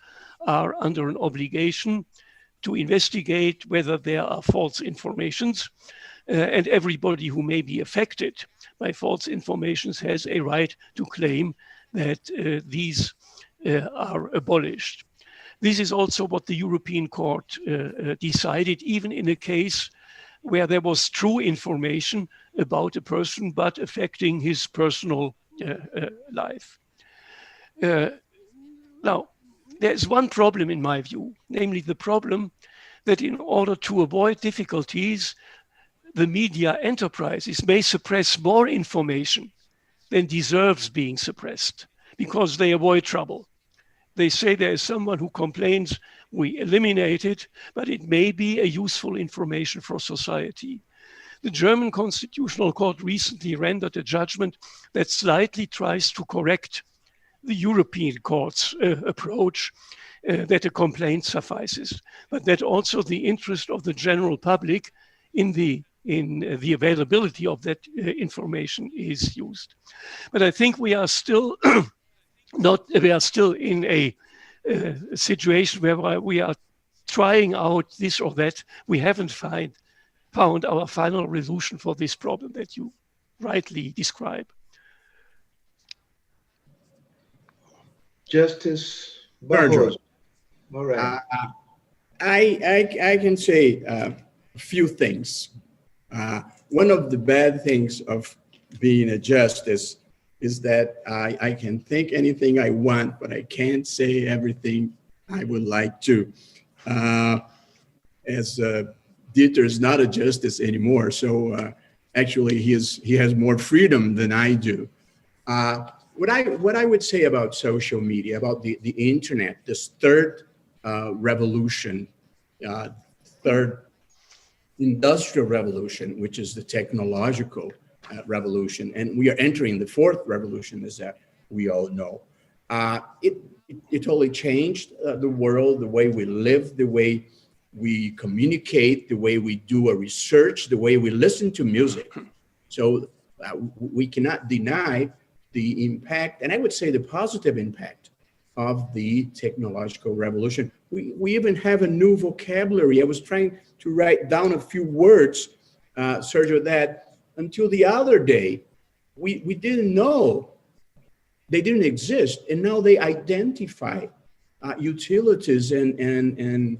are under an obligation to investigate whether there are false informations, and everybody who may be affected by false informations has a right to claim that these are abolished. This is also what the European Court decided, even in a case where there was true information about a person, but affecting his personal life. Now, there's one problem in my view, namely the problem that in order to avoid difficulties, the media enterprises may suppress more information than deserves being suppressed because they avoid trouble. They say there is someone who complains, we eliminate it, but it may be a useful information for society. The German Constitutional Court recently rendered a judgment that slightly tries to correct the European Court's approach that a complaint suffices, but that also the interest of the general public in the availability of that information is used. But I think we are still in a situation where we are trying out this or that. We haven't found our final resolution for this problem that you rightly describe. Justice Barroso. All right. I can say a few things. One of the bad things of being a justice is that I can think anything I want, but I can't say everything I would like to. As Dieter is not a justice anymore, so actually he has more freedom than I do. What I would say about social media, about the internet, this third revolution, third industrial revolution, which is the technological revolution, and we are entering the fourth revolution, as that we all know. It totally changed the world, the way we live, the way we communicate, the way we do our research, the way we listen to music. So we cannot deny the impact, and I would say the positive impact of the technological revolution. We even have a new vocabulary. I was trying to write down a few words, Sergio, that until the other day, we didn't know. They didn't exist, and now they identify utilities and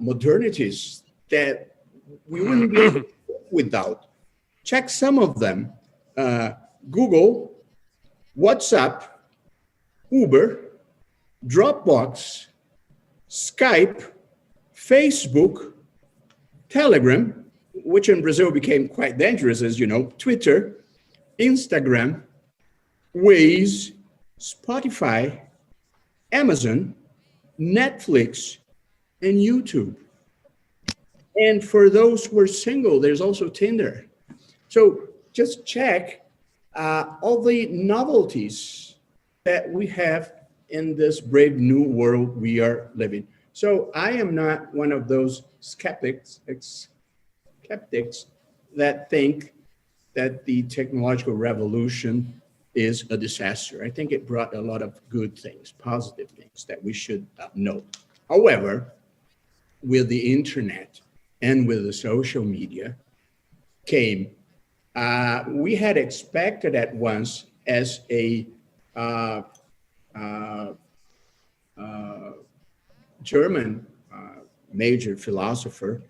modernities that we wouldn't be able to live without. Check some of them. Google, WhatsApp, Uber, Dropbox, Skype, Facebook, Telegram, which in Brazil became quite dangerous, as you know, Twitter, Instagram, Waze, Spotify, Amazon, Netflix, and YouTube. And for those who are single, there's also Tinder. So just check all the novelties that we have in this brave new world we are living. So I am not one of those skeptics that think that the technological revolution is a disaster. I think it brought a lot of good things, positive things that we should note. However, with the internet and with the social media came, we had expected at once as a German major philosopher,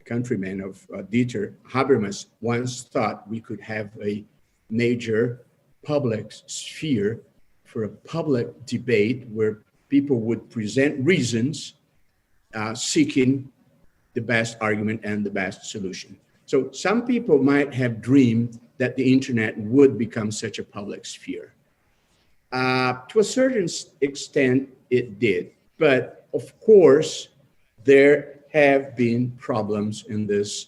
countryman of Dieter Habermas, once thought we could have a major public sphere for a public debate where people would present reasons seeking the best argument and the best solution. So some people might have dreamed that the internet would become such a public sphere. To a certain extent, it did. But of course, there have been problems in this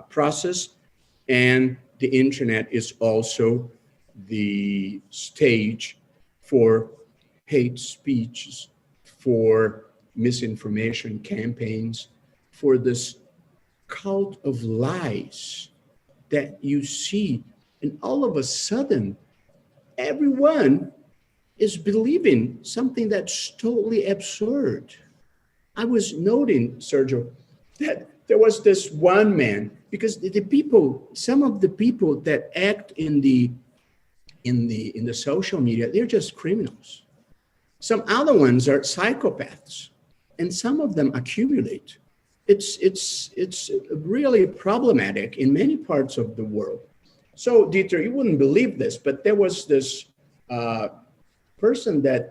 process, and the internet is also the stage for hate speeches, for misinformation campaigns, for this cult of lies that you see. And all of a sudden, everyone is believing something that's totally absurd. I was noting, Sergio, that there was this one man, because the people, some of the people that act in the social media, they're just criminals. Some other ones are psychopaths, and some of them accumulate. It's really problematic in many parts of the world. So, Dieter, you wouldn't believe this, but there was this person that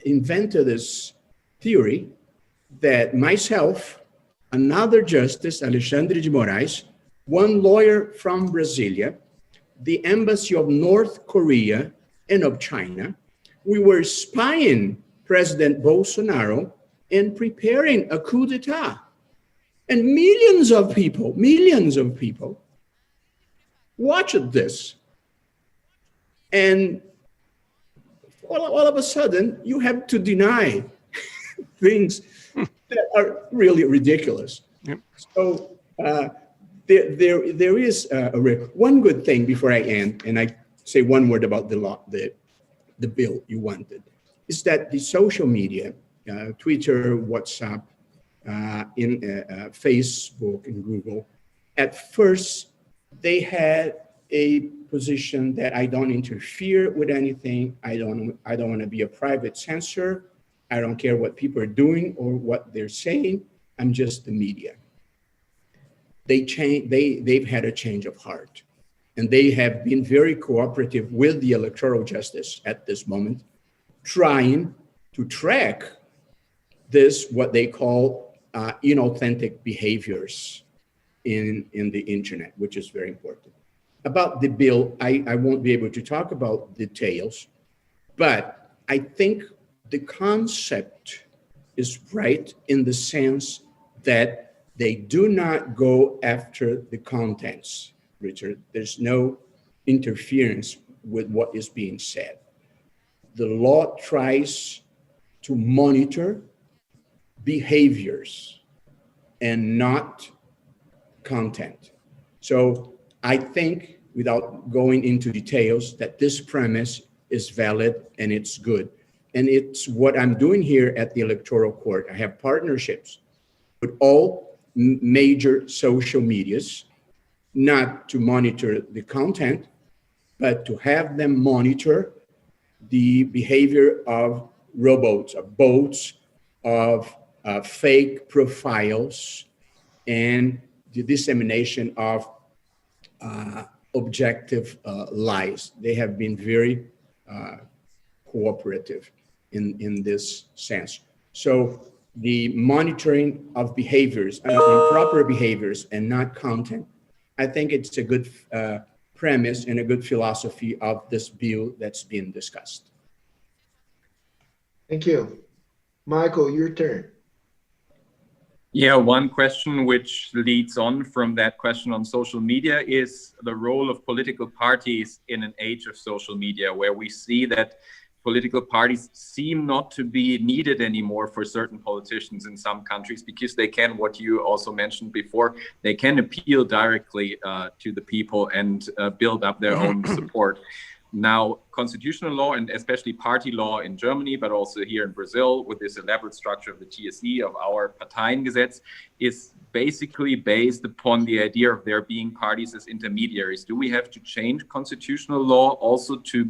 invented this theory that myself, another justice, Alexandre de Moraes, one lawyer from Brasilia, the embassy of North Korea and of China, we were spying President Bolsonaro and preparing a coup d'etat. And millions of people watched this. And all of a sudden, you have to deny things that are really ridiculous. Yep. So there is one good thing before I end, and I say one word about the law, the bill you wanted, is that the social media, Twitter, WhatsApp, Facebook and Google, at first they had a position that I don't interfere with anything. I don't want to be a private censor. I don't care what people are doing or what they're saying. I'm just the media. They've had a change of heart, and they have been very cooperative with the electoral justice at this moment, trying to track this, what they call inauthentic behaviors in the internet, which is very important. About the bill, I won't be able to talk about details, but I think the concept is right in the sense that they do not go after the contents, Richard. There's no interference with what is being said. The law tries to monitor behaviors and not content. So I think, without going into details, that this premise is valid and it's good. And it's what I'm doing here at the Electoral Court. I have partnerships with all major social medias, not to monitor the content, but to have them monitor the behavior of robots, of bots, of fake profiles, and the dissemination of objective lies. They have been very cooperative in this sense. So the monitoring of behaviors, improper behaviors and not content, I think it's a good premise and a good philosophy of this bill that's being discussed. Thank you. Michael, your turn. Yeah, one question which leads on from that question on social media is the role of political parties in an age of social media, where we see that political parties seem not to be needed anymore for certain politicians in some countries, because they can, what you also mentioned before, they can appeal directly to the people and build up their own support. Now, constitutional law, and especially party law in Germany, but also here in Brazil, with this elaborate structure of the TSE, of our Parteiengesetz, is basically based upon the idea of there being parties as intermediaries. Do we have to change constitutional law also to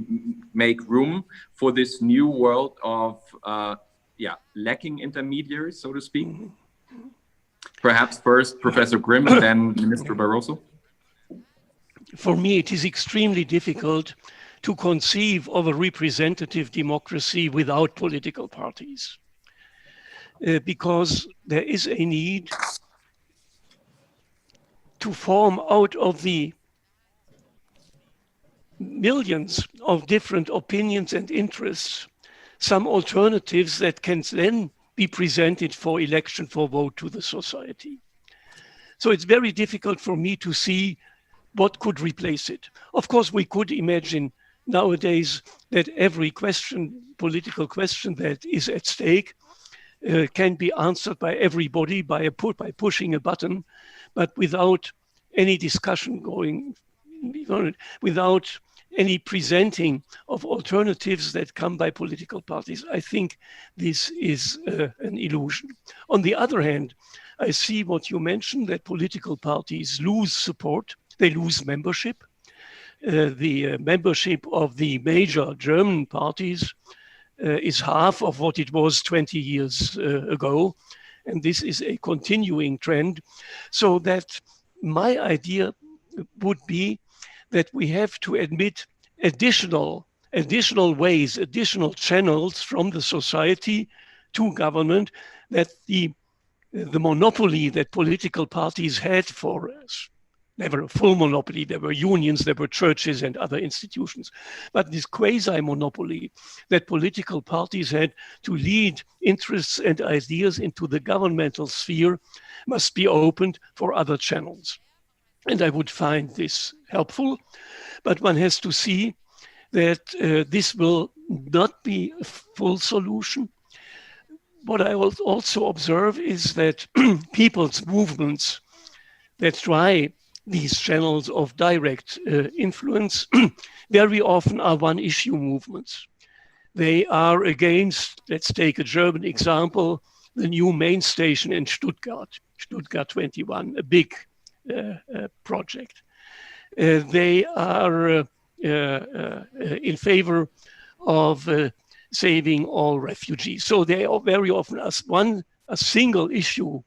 make room for this new world of lacking intermediaries, so to speak? Perhaps first Professor Grimm and then Minister Barroso. For me, it is extremely difficult to conceive of a representative democracy without political parties, because there is a need to form out of the millions of different opinions and interests some alternatives that can then be presented for election, for vote to the society. So it's very difficult for me to see what could replace it. Of course, we could imagine nowadays that every question, political question that is at stake can be answered by everybody by pushing a button, but without any discussion going, without any presenting of alternatives that come by political parties. I think this is an illusion. On the other hand, I see what you mentioned, that political parties lose support, they lose membership. The membership of the major German parties is half of what it was 20 years ago. And this is a continuing trend. So that my idea would be that we have to admit additional ways, additional channels from the society to government, that the monopoly that political parties had for never a full monopoly. There were unions, there were churches and other institutions. But this quasi-monopoly that political parties had to lead interests and ideas into the governmental sphere must be opened for other channels. And I would find this helpful, but one has to see that this will not be a full solution. What I will also observe is that people's movements that try these channels of direct influence very often are one-issue movements. They are against, let's take a German example, the new main station in Stuttgart 21, a big project. They are in favor of saving all refugees. So they are very often a single issue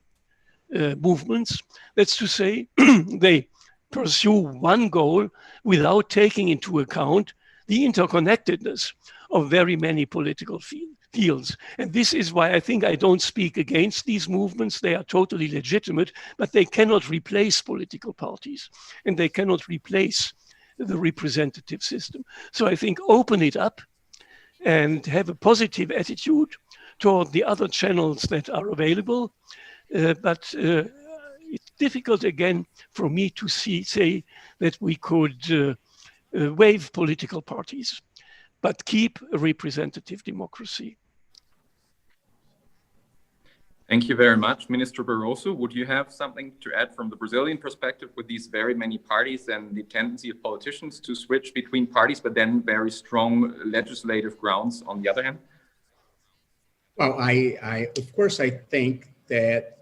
movements. That's to say, they pursue one goal without taking into account the interconnectedness of very many political fields. And this is why I think I don't speak against these movements. They are totally legitimate, but they cannot replace political parties and they cannot replace the representative system. So I think open it up and have a positive attitude toward the other channels that are available. But it's difficult again for me to say that we could waive political parties, but keep a representative democracy. Thank you very much, Minister Barroso. Would you have something to add from the Brazilian perspective with these very many parties and the tendency of politicians to switch between parties, but then very strong legislative grounds on the other hand? Well, of course, I think that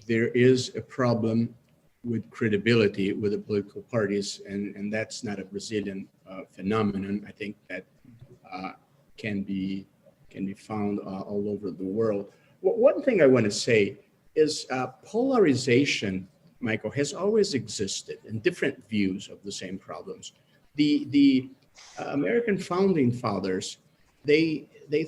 there is a problem with credibility with the political parties, and that's not a Brazilian phenomenon. I think that can be found all over the world. One thing I want to say is polarization, Michael, has always existed in different views of the same problems. The American founding fathers, they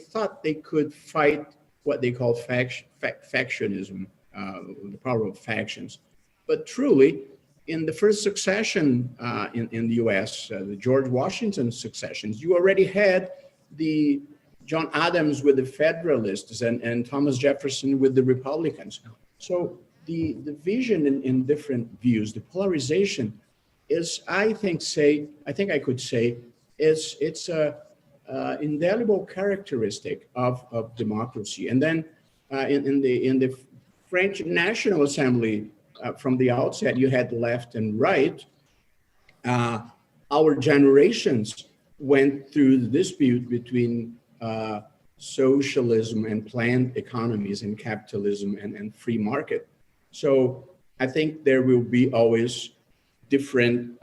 thought they could fight what they call factionism, the power of factions. But truly, in the first succession in the US, the George Washington successions, you already had the John Adams with the Federalists and Thomas Jefferson with the Republicans. So the division in different views, the polarization is, I think I could say, it's a indelible characteristic of democracy. And then in the French National Assembly, from the outset, you had left and right. Our generations went through the dispute between socialism and planned economies and capitalism and free market. So I think there will be always different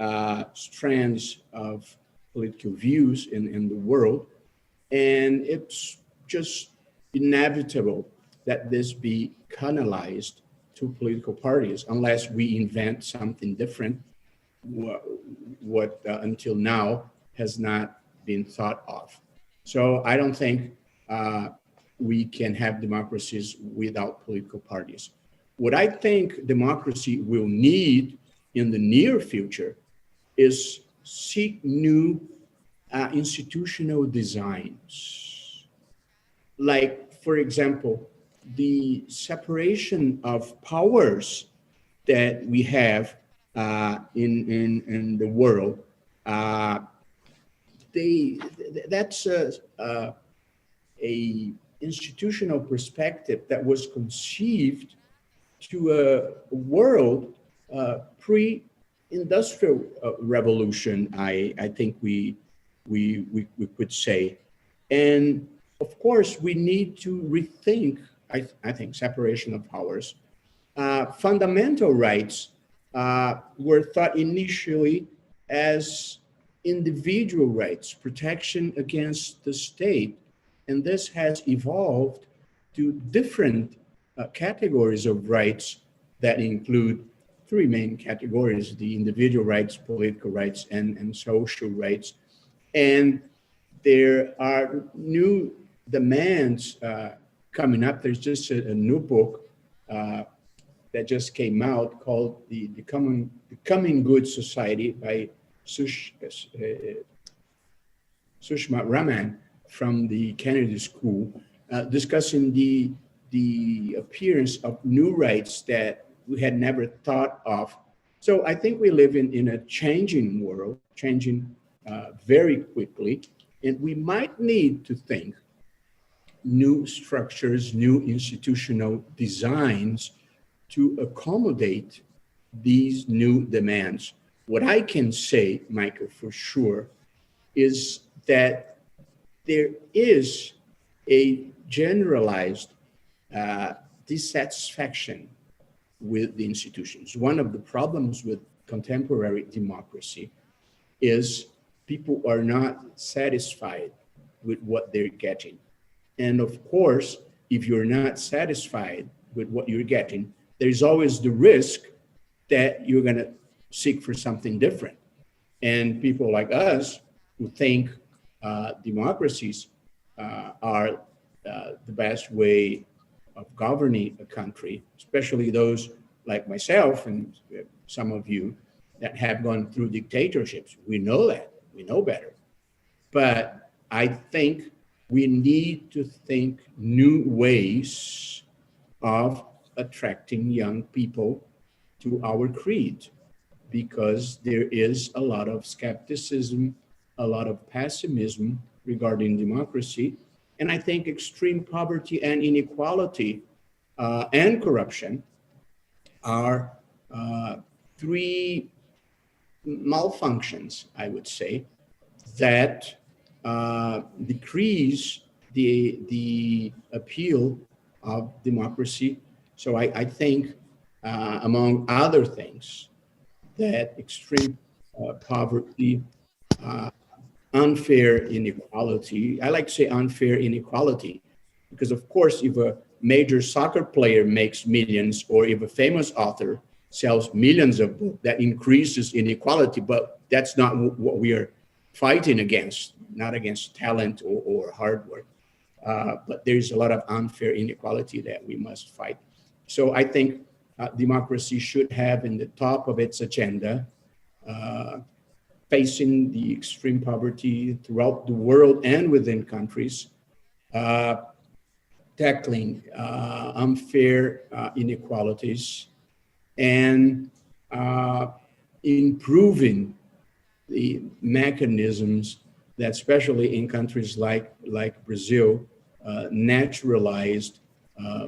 strands of political views in the world. And it's just inevitable that this be canalized to political parties unless we invent something different, what until now has not been thought of. So I don't think we can have democracies without political parties. What I think democracy will need in the near future is seek new institutional designs. Like, for example, the separation of powers that we have in the world that's a institutional perspective that was conceived to a world pre-industrial revolution, I think we could say. And of course, we need to rethink, I think, separation of powers. Fundamental rights were thought initially as individual rights, protection against the state. And this has evolved to different categories of rights that include three main categories: the individual rights, political rights, and social rights. And there are new demands coming up. There's just a new book that just came out called The Coming Good Society by Sushma Raman from the Kennedy School, discussing the appearance of new rights that we had never thought of. So I think we live in a changing world, changing very quickly, and we might need to think new structures, new institutional designs to accommodate these new demands. What I can say, Michael, for sure, is that there is a generalized dissatisfaction with the institutions. One of the problems with contemporary democracy is people are not satisfied with what they're getting. And of course, if you're not satisfied with what you're getting, there's always the risk that you're going to seek for something different. And people like us who think democracies are the best way of governing a country, especially those like myself and some of you that have gone through dictatorships. We know that, we know better. But I think we need to think new ways of attracting young people to our creed, because there is a lot of skepticism, a lot of pessimism regarding democracy. And I think extreme poverty and inequality and corruption are three malfunctions, I would say, that decrease the appeal of democracy. So I think, among other things, that extreme poverty, unfair inequality. I like to say unfair inequality, because of course, if a major soccer player makes millions, or if a famous author sells millions of books, that increases inequality, but that's not what we are fighting against, not against talent or hard work. But there's a lot of unfair inequality that we must fight. So I think democracy should have in the top of its agenda facing the extreme poverty throughout the world and within countries, tackling unfair inequalities, and improving the mechanisms that, especially in countries like Brazil, naturalized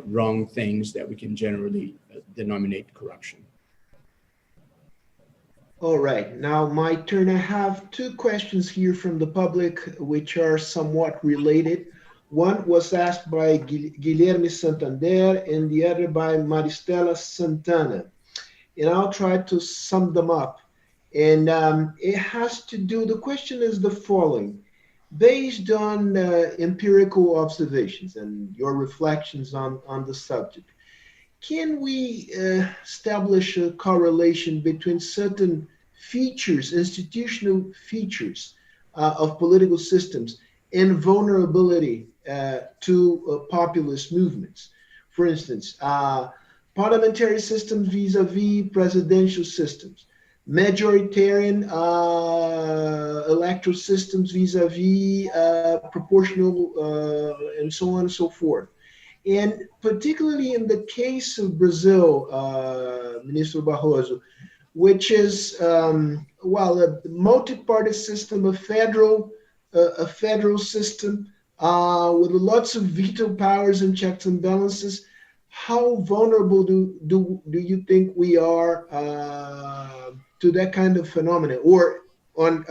wrong things that we can generally denominate corruption. All right, now my turn. I have two questions here from the public, which are somewhat related. One was asked by Guilherme Santander and the other by Maristela Santana. And I'll try to sum them up. And it has to do, the question is the following. Based on empirical observations and your reflections on the subject, can we establish a correlation between certain features, institutional features of political systems and vulnerability to populist movements? For instance, parliamentary systems vis-a-vis presidential systems, majoritarian electoral systems vis-a-vis proportional and so on and so forth. And particularly in the case of Brazil, Minister Barroso, which is, a multi-party system, a federal a federal system with lots of veto powers and checks and balances. How vulnerable do you think we are to that kind of phenomenon? Or on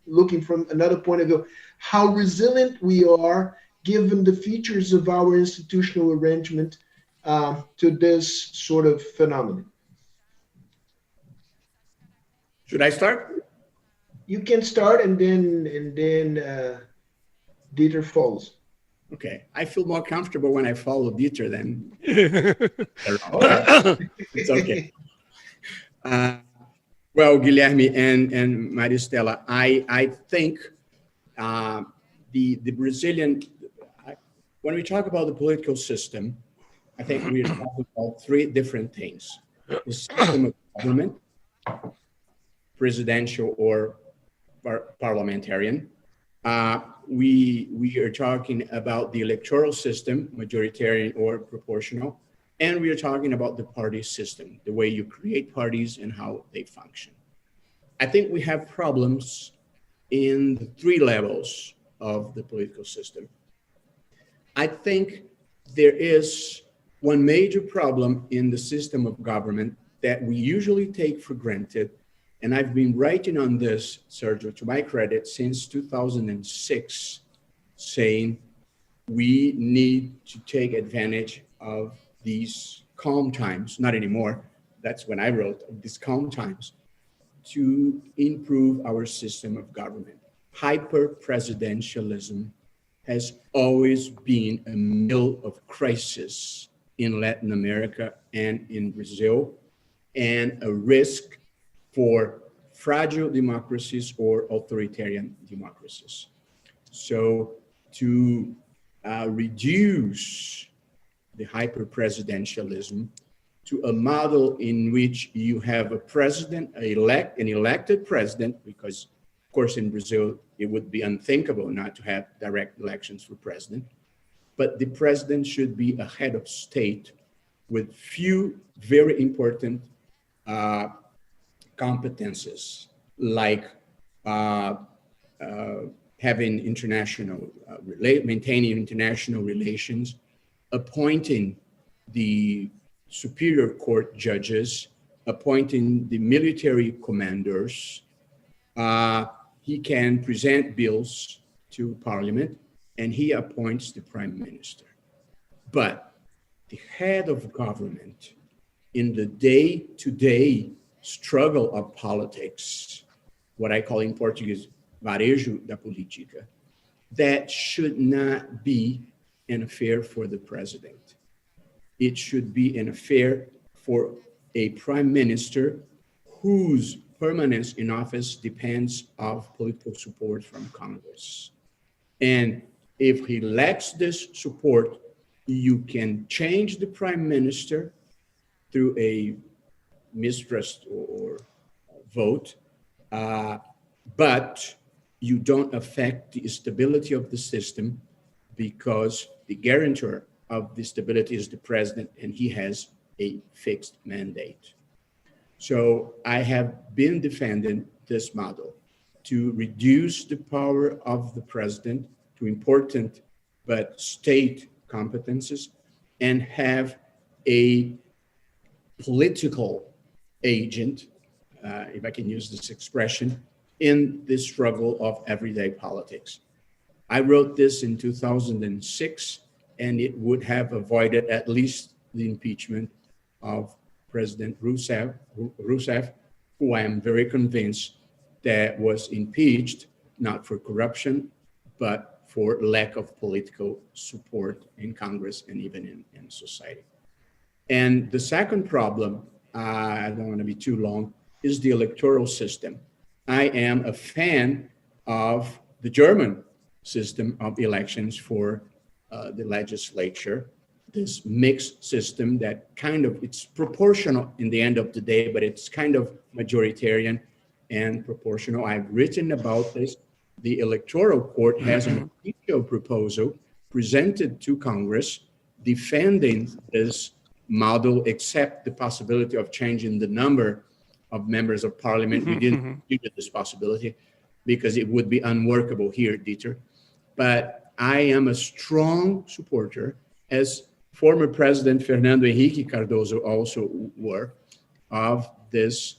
looking from another point of view, how resilient we are given the features of our institutional arrangement to this sort of phenomenon? Should I start? You can start, and then Dieter follows. Okay, I feel more comfortable when I follow Dieter than. It's okay. Well, Guilherme and Maristela, I think the Brazilian, when we talk about the political system, I think we're talking about three different things: the system of government, presidential or parliamentarian. We are talking about the electoral system, majoritarian or proportional, and we are talking about the party system, the way you create parties and how they function. I think we have problems in the three levels of the political system. I think there is one major problem in the system of government that we usually take for granted. And I've been writing on this, Sergio, to my credit, since 2006, saying we need to take advantage of these calm times, not anymore, that's when I wrote, these calm times, to improve our system of government. Hyper-presidentialism has always been a mill of crisis in Latin America and in Brazil, and a risk for fragile democracies or authoritarian democracies. So to reduce the hyper-presidentialism to a model in which you have a president, an elected president, because of course in Brazil, it would be unthinkable not to have direct elections for president, but the president should be a head of state with few very important competences, like having maintaining international relations, appointing the superior court judges, appointing the military commanders. He can present bills to parliament, and he appoints the prime minister. But the head of government in the day-to-day struggle of politics, what I call in Portuguese, varejo da política, that should not be an affair for the president. It should be an affair for a prime minister whose permanence in office depends on political support from Congress. And if he lacks this support, you can change the prime minister through a mistrust or vote, but you don't affect the stability of the system, because the guarantor of the stability is the president, and he has a fixed mandate. So I have been defending this model to reduce the power of the president to important but state competences, and have a political agent, if I can use this expression, in the struggle of everyday politics. I wrote this in 2006, and it would have avoided at least the impeachment of President Rousseff, who I am very convinced that was impeached, not for corruption, but for lack of political support in Congress and even in society. And the second problem, I don't want to be too long, is the electoral system. I am a fan of the German system of elections for the legislature, this mixed system that it's proportional in the end of the day, but it's kind of majoritarian and proportional. I've written about this. The Electoral Court has an official proposal presented to Congress defending this model, except the possibility of changing the number of members of parliament. We didn't consider this possibility. because it would be unworkable here, Dieter. But I am a strong supporter, as former President Fernando Henrique Cardoso also were, of this,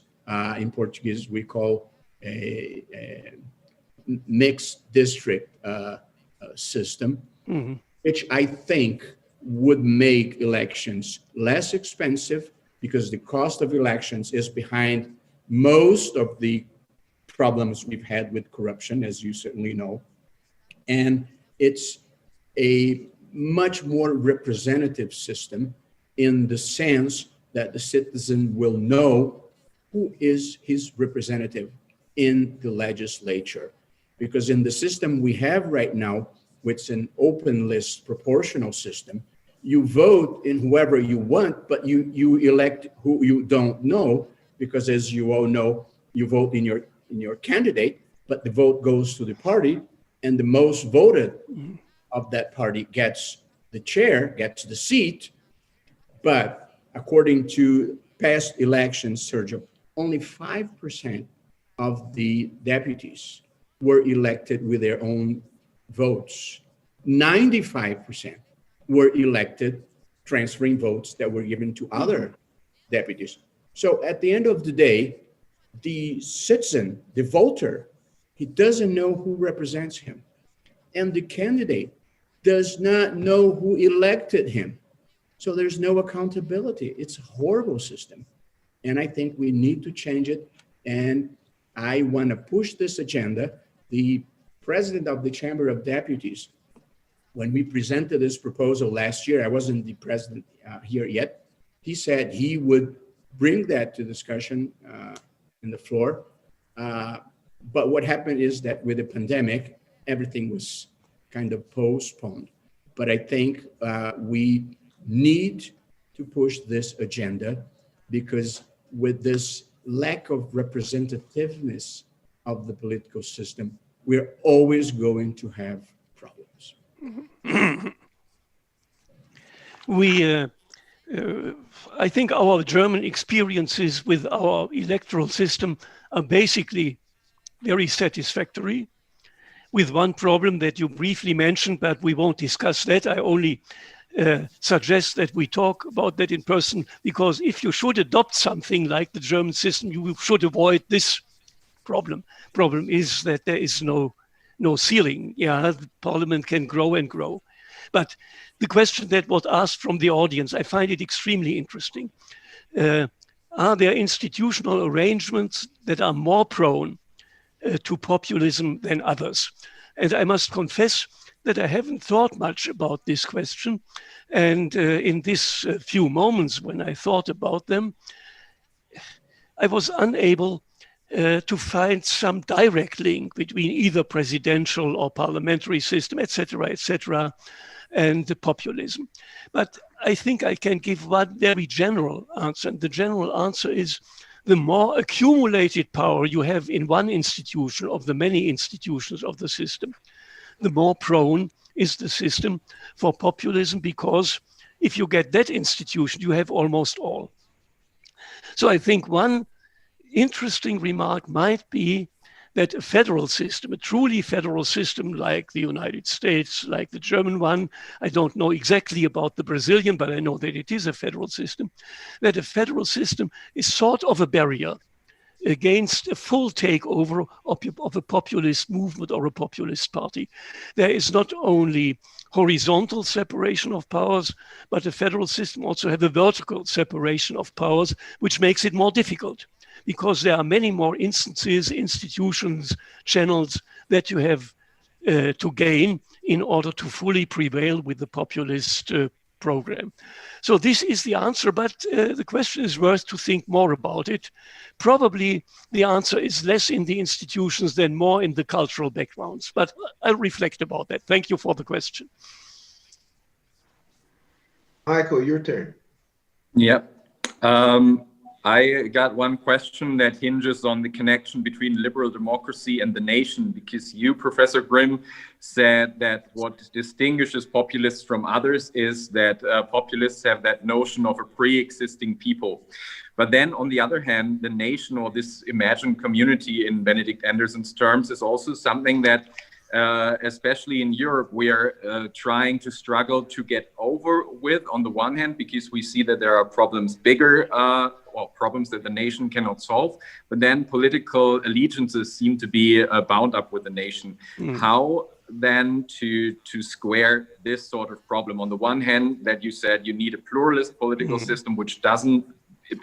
in Portuguese, we call a mixed district system, which I think would make elections less expensive, because the cost of elections is behind most of the problems we've had with corruption, as you certainly know. And it's a much more representative system in the sense that the citizen will know who is his representative in the legislature. Because in the system we have right now, which is an open list proportional system, you vote in whoever you want, but you elect who you don't know, because as you all know, you vote in your candidate, but the vote goes to the party, and the most voted of that party gets the chair, gets the seat. But according to past elections, Sergio, only 5% of the deputies were elected with their own votes. 95% were elected transferring votes that were given to other deputies. So at the end of the day, the citizen, the voter, he doesn't know who represents him. And the candidate does not know who elected him. So there's no accountability. It's a horrible system. And I think we need to change it. And I want to push this agenda. The president of the Chamber of Deputies, when we presented this proposal last year, I wasn't the president here yet, he said he would bring that to discussion in the floor. But what happened is that with the pandemic, everything was kind of postponed. But I think we need to push this agenda, because with this lack of representativeness of the political system, we're always going to have problems. I think our German experiences with our electoral system are basically very satisfactory, with one problem that you briefly mentioned, but we won't discuss that. I only suggest that we talk about that in person, because if you should adopt something like the German system, you should avoid this problem. Problem is that there is no ceiling. Yeah, the parliament can grow and grow. But the question that was asked from the audience, I find it extremely interesting. Are there institutional arrangements that are more prone to populism than others? And I must confess that I haven't thought much about this question. And in this few moments when I thought about them, I was unable to find some direct link between either presidential or parliamentary system, etc., and the populism. But I think I can give one very general answer. And the general answer is, the more accumulated power you have in one institution of the many institutions of the system, the more prone is the system for populism, because if you get that institution, you have almost all. So I think one interesting remark might be that a federal system, a truly federal system like the United States, like the German one, I don't know exactly about the Brazilian, but I know that it is a federal system, that a federal system is sort of a barrier against a full takeover of a populist movement or a populist party. There is not only horizontal separation of powers, but the federal system also has a vertical separation of powers, which makes it more difficult, because there are many more instances, institutions, channels that you have to gain in order to fully prevail with the populist program. So this is the answer, but the question is worth to think more about it. Probably the answer is less in the institutions than more in the cultural backgrounds, but I'll reflect about that. Thank you for the question. Michael, your turn. Yeah. I got one question that hinges on the connection between liberal democracy and the nation, because you, Professor Grimm, said that what distinguishes populists from others is that populists have that notion of a pre-existing people. But then, on the other hand, the nation, or this imagined community in Benedict Anderson's terms, is also something that especially in Europe, we are trying to struggle to get over with, on the one hand, because we see that there are problems bigger, or problems that the nation cannot solve, but then political allegiances seem to be bound up with the nation. How then to square this sort of problem? On the one hand, that you said you need a pluralist political system which doesn't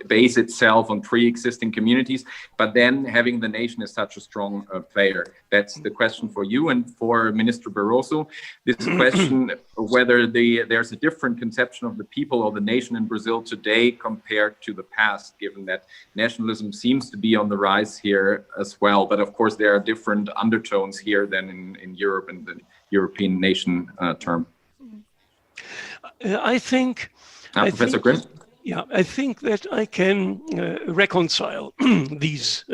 base itself on pre-existing communities, but then having the nation as such a strong player. That's the question for you. And for Minister Barroso, this question whether there's a different conception of the people or the nation in Brazil today compared to the past, given that nationalism seems to be on the rise here as well. But of course, there are different undertones here than in Europe and the European nation term. I think... Professor Grimm? Yeah, I think that I can reconcile these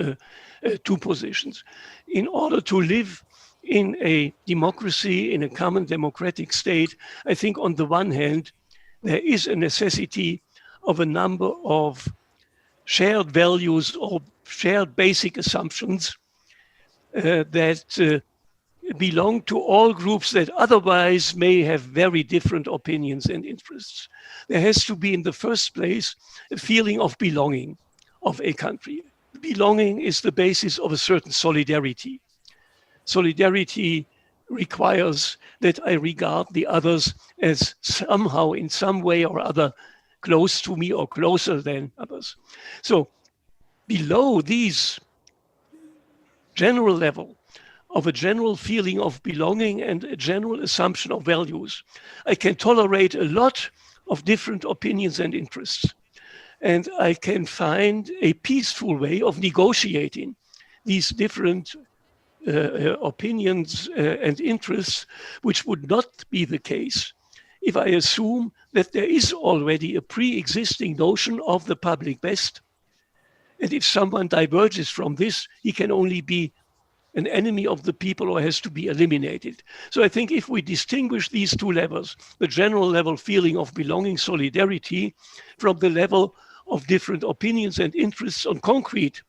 two positions. In order to live in a democracy, in a common democratic state, I think on the one hand, there is a necessity of a number of shared values or shared basic assumptions that belong to all groups that otherwise may have very different opinions and interests. There has to be, in the first place, a feeling of belonging of a country. Belonging is the basis of a certain solidarity. Solidarity requires that I regard the others as somehow, in some way or other, close to me or closer than others. So below these general level of a general feeling of belonging and a general assumption of values, I can tolerate a lot of different opinions and interests. And I can find a peaceful way of negotiating these different opinions and interests, which would not be the case if I assume that there is already a pre-existing notion of the public best. And if someone diverges from this, he can only be an enemy of the people or has to be eliminated. So I think if we distinguish these two levels, the general level feeling of belonging, solidarity, from the level of different opinions and interests on concrete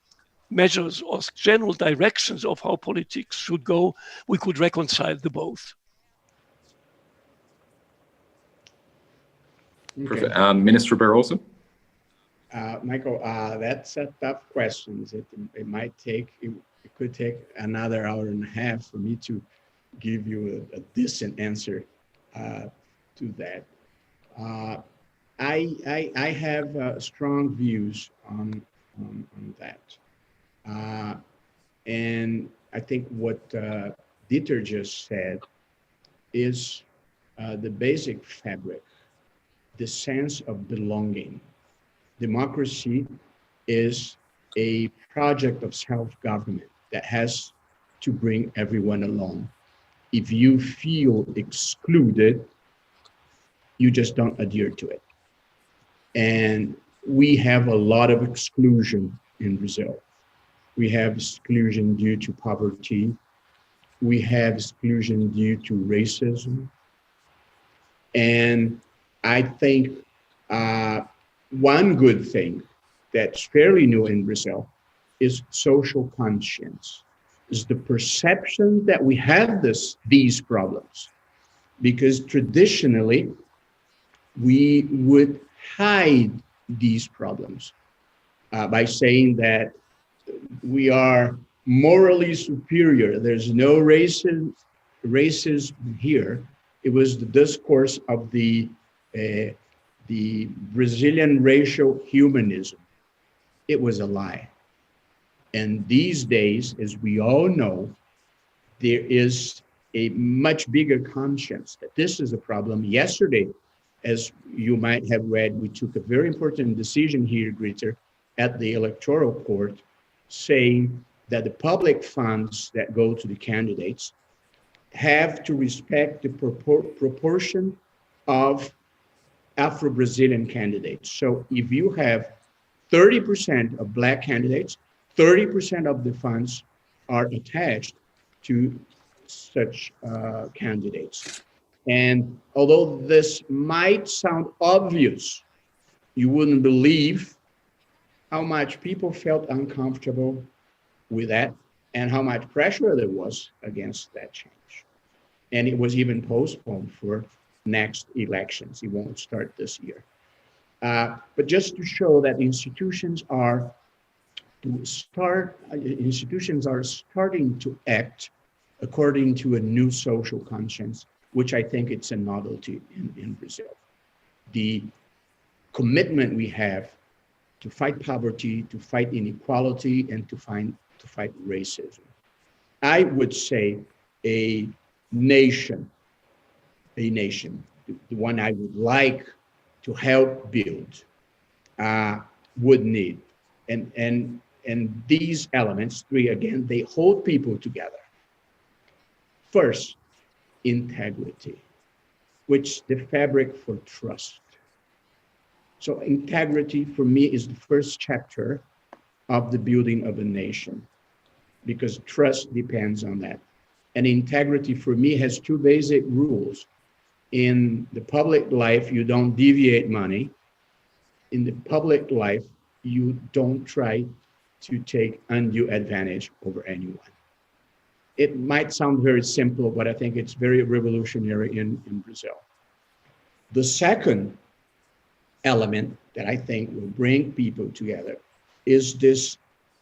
measures or general directions of how politics should go, we could reconcile the both. Okay. Minister Barroso? Michael, that's a tough question. It might take, it could take another hour and a half for me to give you a decent answer to that. I have strong views on that. And I think what Dieter just said is the basic fabric, the sense of belonging. Democracy is a project of self-government that has to bring everyone along. If you feel excluded, you just don't adhere to it. And we have a lot of exclusion in Brazil. We have exclusion due to poverty. We have exclusion due to racism. And I think one good thing that's fairly new in Brazil is social conscience, is the perception that we have these problems. Because traditionally, we would hide these problems by saying that we are morally superior. There's no racism here. It was the discourse of the Brazilian racial humanism. It was a lie. And these days, as we all know, there is a much bigger conscience that this is a problem. Yesterday, as you might have read, we took a very important decision here, Greta, at the Electoral Court, saying that the public funds that go to the candidates have to respect the proportion of Afro-Brazilian candidates. So if you have 30% of Black candidates, 30% of the funds are attached to such candidates. And although this might sound obvious, you wouldn't believe how much people felt uncomfortable with that and how much pressure there was against that change. And it was even postponed for next elections. It won't start this year. But just to show that institutions are starting to act according to a new social conscience, which I think it's a novelty in Brazil. The commitment we have to fight poverty, to fight inequality, and to fight racism. I would say a nation, the one I would like to help build, would need. And these elements, three again, they hold people together. First, integrity, which the fabric for trust. So integrity for me is the first chapter of the building of a nation, because trust depends on that. And integrity for me has two basic rules. In the public life, you don't deviate money. In the public life, you don't try to take undue advantage over anyone. It might sound very simple, but I think it's very revolutionary in Brazil. The second element that I think will bring people together is this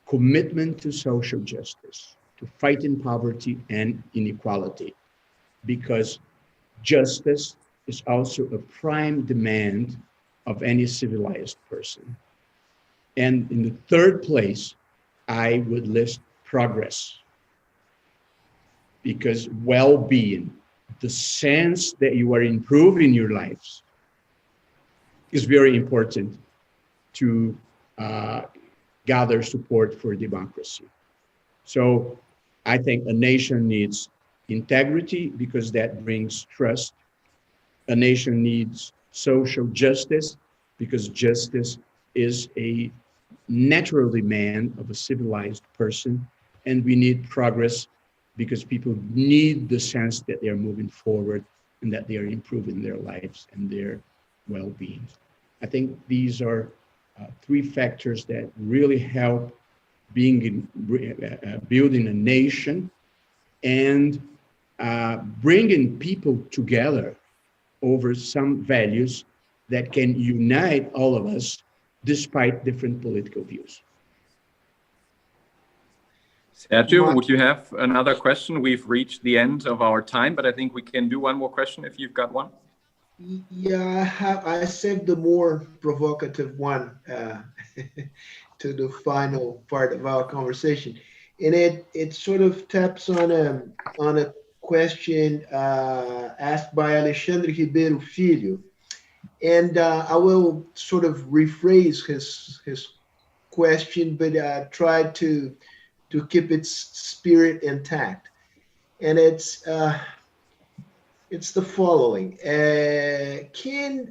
commitment to social justice, to fighting poverty and inequality, because justice is also a prime demand of any civilized person. And in the third place, I would list progress, because well-being, the sense that you are improving your lives, is very important to gather support for democracy. So I think a nation needs integrity because that brings trust. A nation needs social justice because justice is a natural demand of a civilized person. And we need progress because people need the sense that they are moving forward and that they are improving their lives and their well-being. I think these are three factors that really help building a nation and bringing people together over some values that can unite all of us despite different political views. Sergio, would you have another question? We've reached the end of our time, but I think we can do one more question if you've got one. Yeah, I saved the more provocative one to the final part of our conversation, and it sort of taps on a question asked by Alexandre Ribeiro Filho, and I will sort of rephrase his question, but try to keep its spirit intact, and it's the following. Can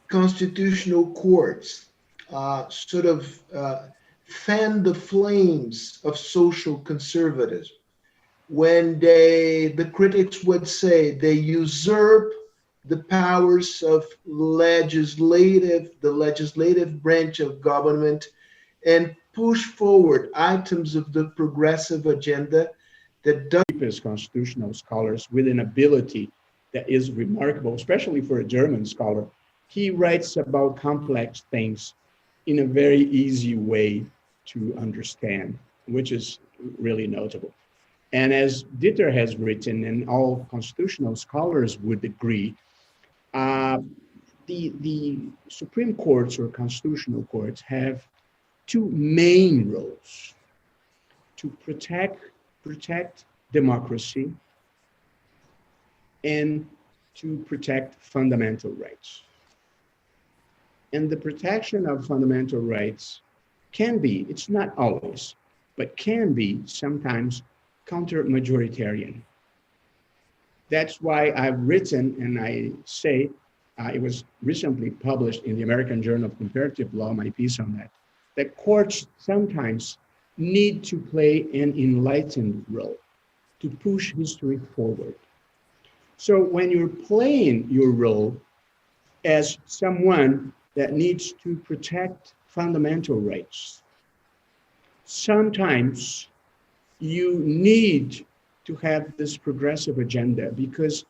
constitutional courts sort of fan the flames of social conservatism when the critics would say they usurp the powers of the legislative branch of government and push forward items of the progressive agenda that does constitutional scholars with an ability that is remarkable, especially for a German scholar. He writes about complex things in a very easy way to understand, which is really notable. And as Dieter has written, and all constitutional scholars would agree, the Supreme Courts or constitutional courts have two main roles: to protect democracy and to protect fundamental rights. And the protection of fundamental rights can be, it's not always, but can be sometimes counter-majoritarian. That's why I've written and I say it was recently published in the American Journal of Comparative Law, my piece on that, that courts sometimes need to play an enlightened role to push history forward. So when you're playing your role as someone that needs to protect fundamental rights, sometimes you need to have this progressive agenda, because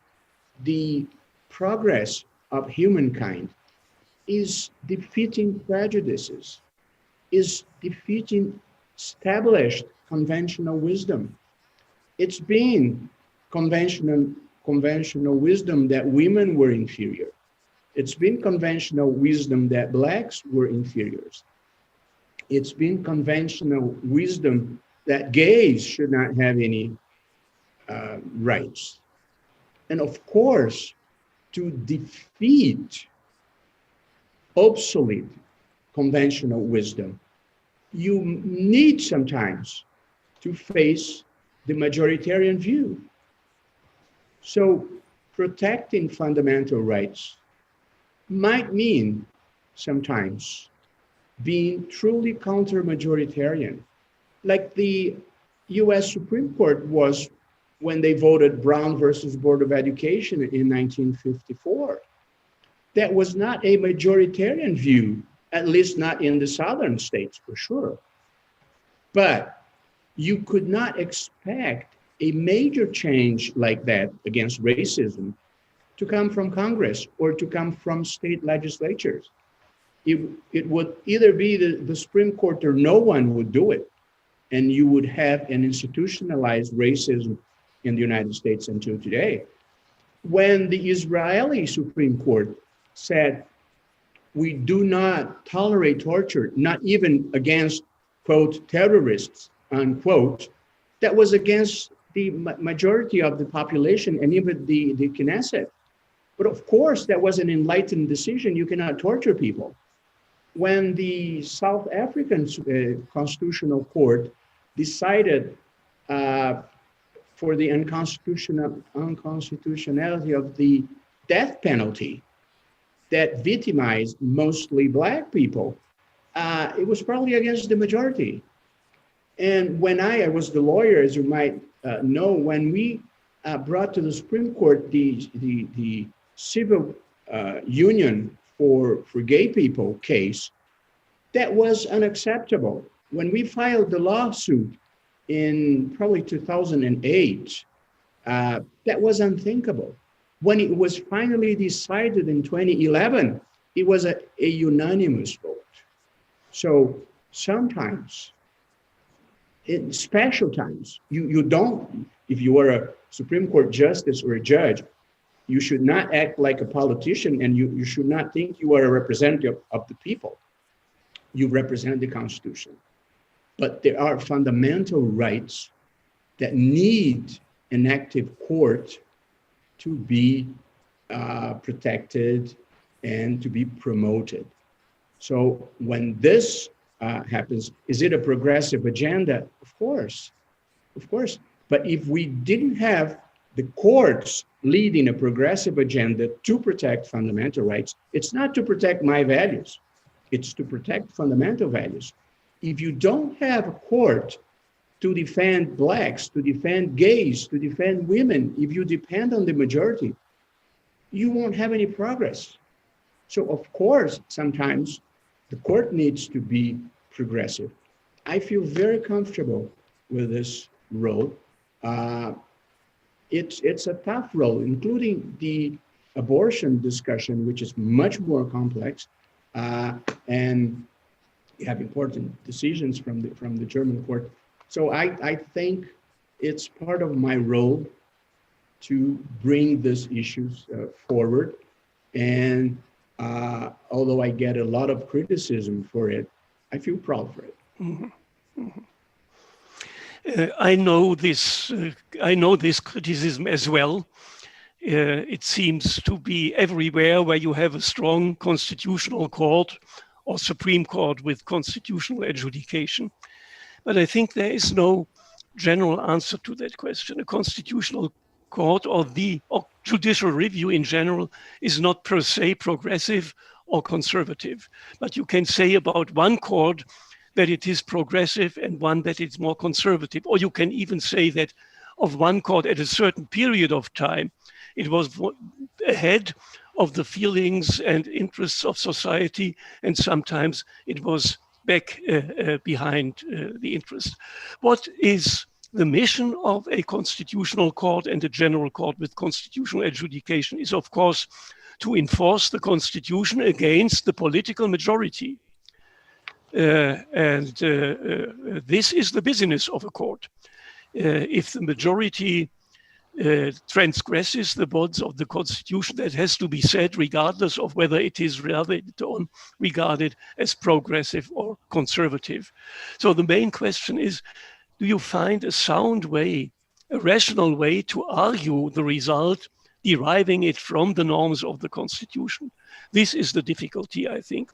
the progress of humankind is defeating prejudices, is defeating established conventional wisdom. It's been conventional wisdom that women were inferior. It's been conventional wisdom that blacks were inferiors. It's been conventional wisdom that gays should not have any rights. And of course, to defeat obsolete conventional wisdom, you need sometimes to face the majoritarian view. So protecting fundamental rights might mean sometimes being truly counter-majoritarian, like the US Supreme Court was when they voted Brown versus Board of Education in 1954. That was not a majoritarian view, at least not in the southern states for sure. But you could not expect a major change like that against racism to come from Congress or to come from state legislatures. It would either be the Supreme Court or no one would do it. And you would have an institutionalized racism in the United States until today. When the Israeli Supreme Court said, we do not tolerate torture, not even against, quote, terrorists, unquote, that was against the majority of the population and even the Knesset. But of course, that was an enlightened decision. You cannot torture people. When the South African Constitutional Court decided for the unconstitutionality of the death penalty that victimized mostly Black people, it was probably against the majority. And when I was the lawyer, as you might know, when we brought to the Supreme Court the civil union for gay people case, that was unacceptable. When we filed the lawsuit in probably 2008, that was unthinkable. When it was finally decided in 2011, it was a unanimous vote. So sometimes, in special times, you don't, if you are a Supreme Court justice or a judge, you should not act like a politician, and you should not think you are a representative of the people. You represent the Constitution. But there are fundamental rights that need an active court to be protected and to be promoted. So when this happens, is it a progressive agenda? Of course. But if we didn't have the courts leading a progressive agenda to protect fundamental rights, it's not to protect my values, it's to protect fundamental values. If you don't have a court to defend Blacks, to defend gays, to defend women, if you depend on the majority, you won't have any progress. So of course, sometimes the court needs to be progressive. I feel very comfortable with this role. It's a tough role, including the abortion discussion, which is much more complex, and you have important decisions from the German court. So I think it's part of my role to bring these issues forward. And although I get a lot of criticism for it, I feel proud for it. Mm-hmm. Mm-hmm. I know this criticism as well. It seems to be everywhere where you have a strong constitutional court or Supreme Court with constitutional adjudication. But I think there is no general answer to that question. A constitutional court or judicial review in general is not per se progressive or conservative. But you can say about one court that it is progressive and one that it's more conservative. Or you can even say that of one court at a certain period of time, it was ahead of the feelings and interests of society, and sometimes it was back behind the interest. What is the mission of a constitutional court and a general court with constitutional adjudication is, of course, to enforce the constitution against the political majority. This is the business of a court. If the majority transgresses the bonds of the constitution, that has to be said regardless of whether it is regarded as progressive or conservative. So the main question is, do you find a sound way, a rational way to argue the result, deriving it from the norms of the constitution? This is the difficulty, I think.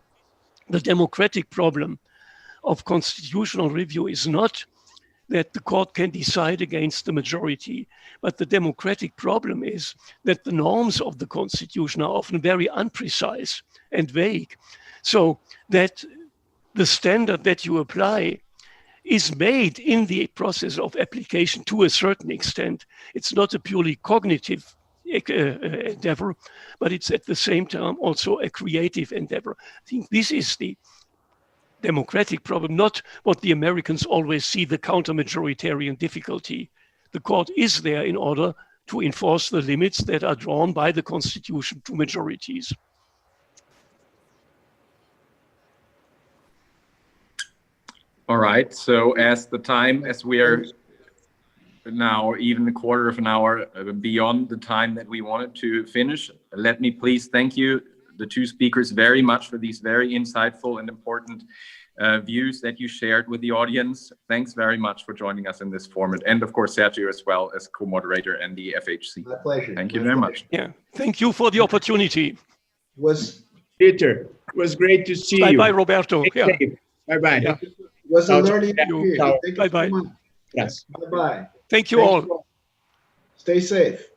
The democratic problem of constitutional review is not that the court can decide against the majority, but the democratic problem is that the norms of the constitution are often very imprecise and vague, so that the standard that you apply is made in the process of application to a certain extent. It's not a purely cognitive endeavor, but it's at the same time also a creative endeavor. I think this is the democratic problem, not what the Americans always see, the counter-majoritarian difficulty. The court is there in order to enforce the limits that are drawn by the constitution to majorities. All right, so as we are now even a quarter of an hour beyond the time that we wanted to finish, let me please thank you, the two speakers, very much for these very insightful and important views that you shared with the audience. Thanks very much for joining us in this format. And of course, Sergio as well as co-moderator and the FHC. My pleasure. Thank you very much. Yeah, thank you for the opportunity. Peter, it was great to see you. Bye-bye, Roberto. Yeah. Bye-bye. Yeah. It was a learning experience. Bye-bye. Bye-bye. Yes. Bye-bye. Thank you all. Stay safe.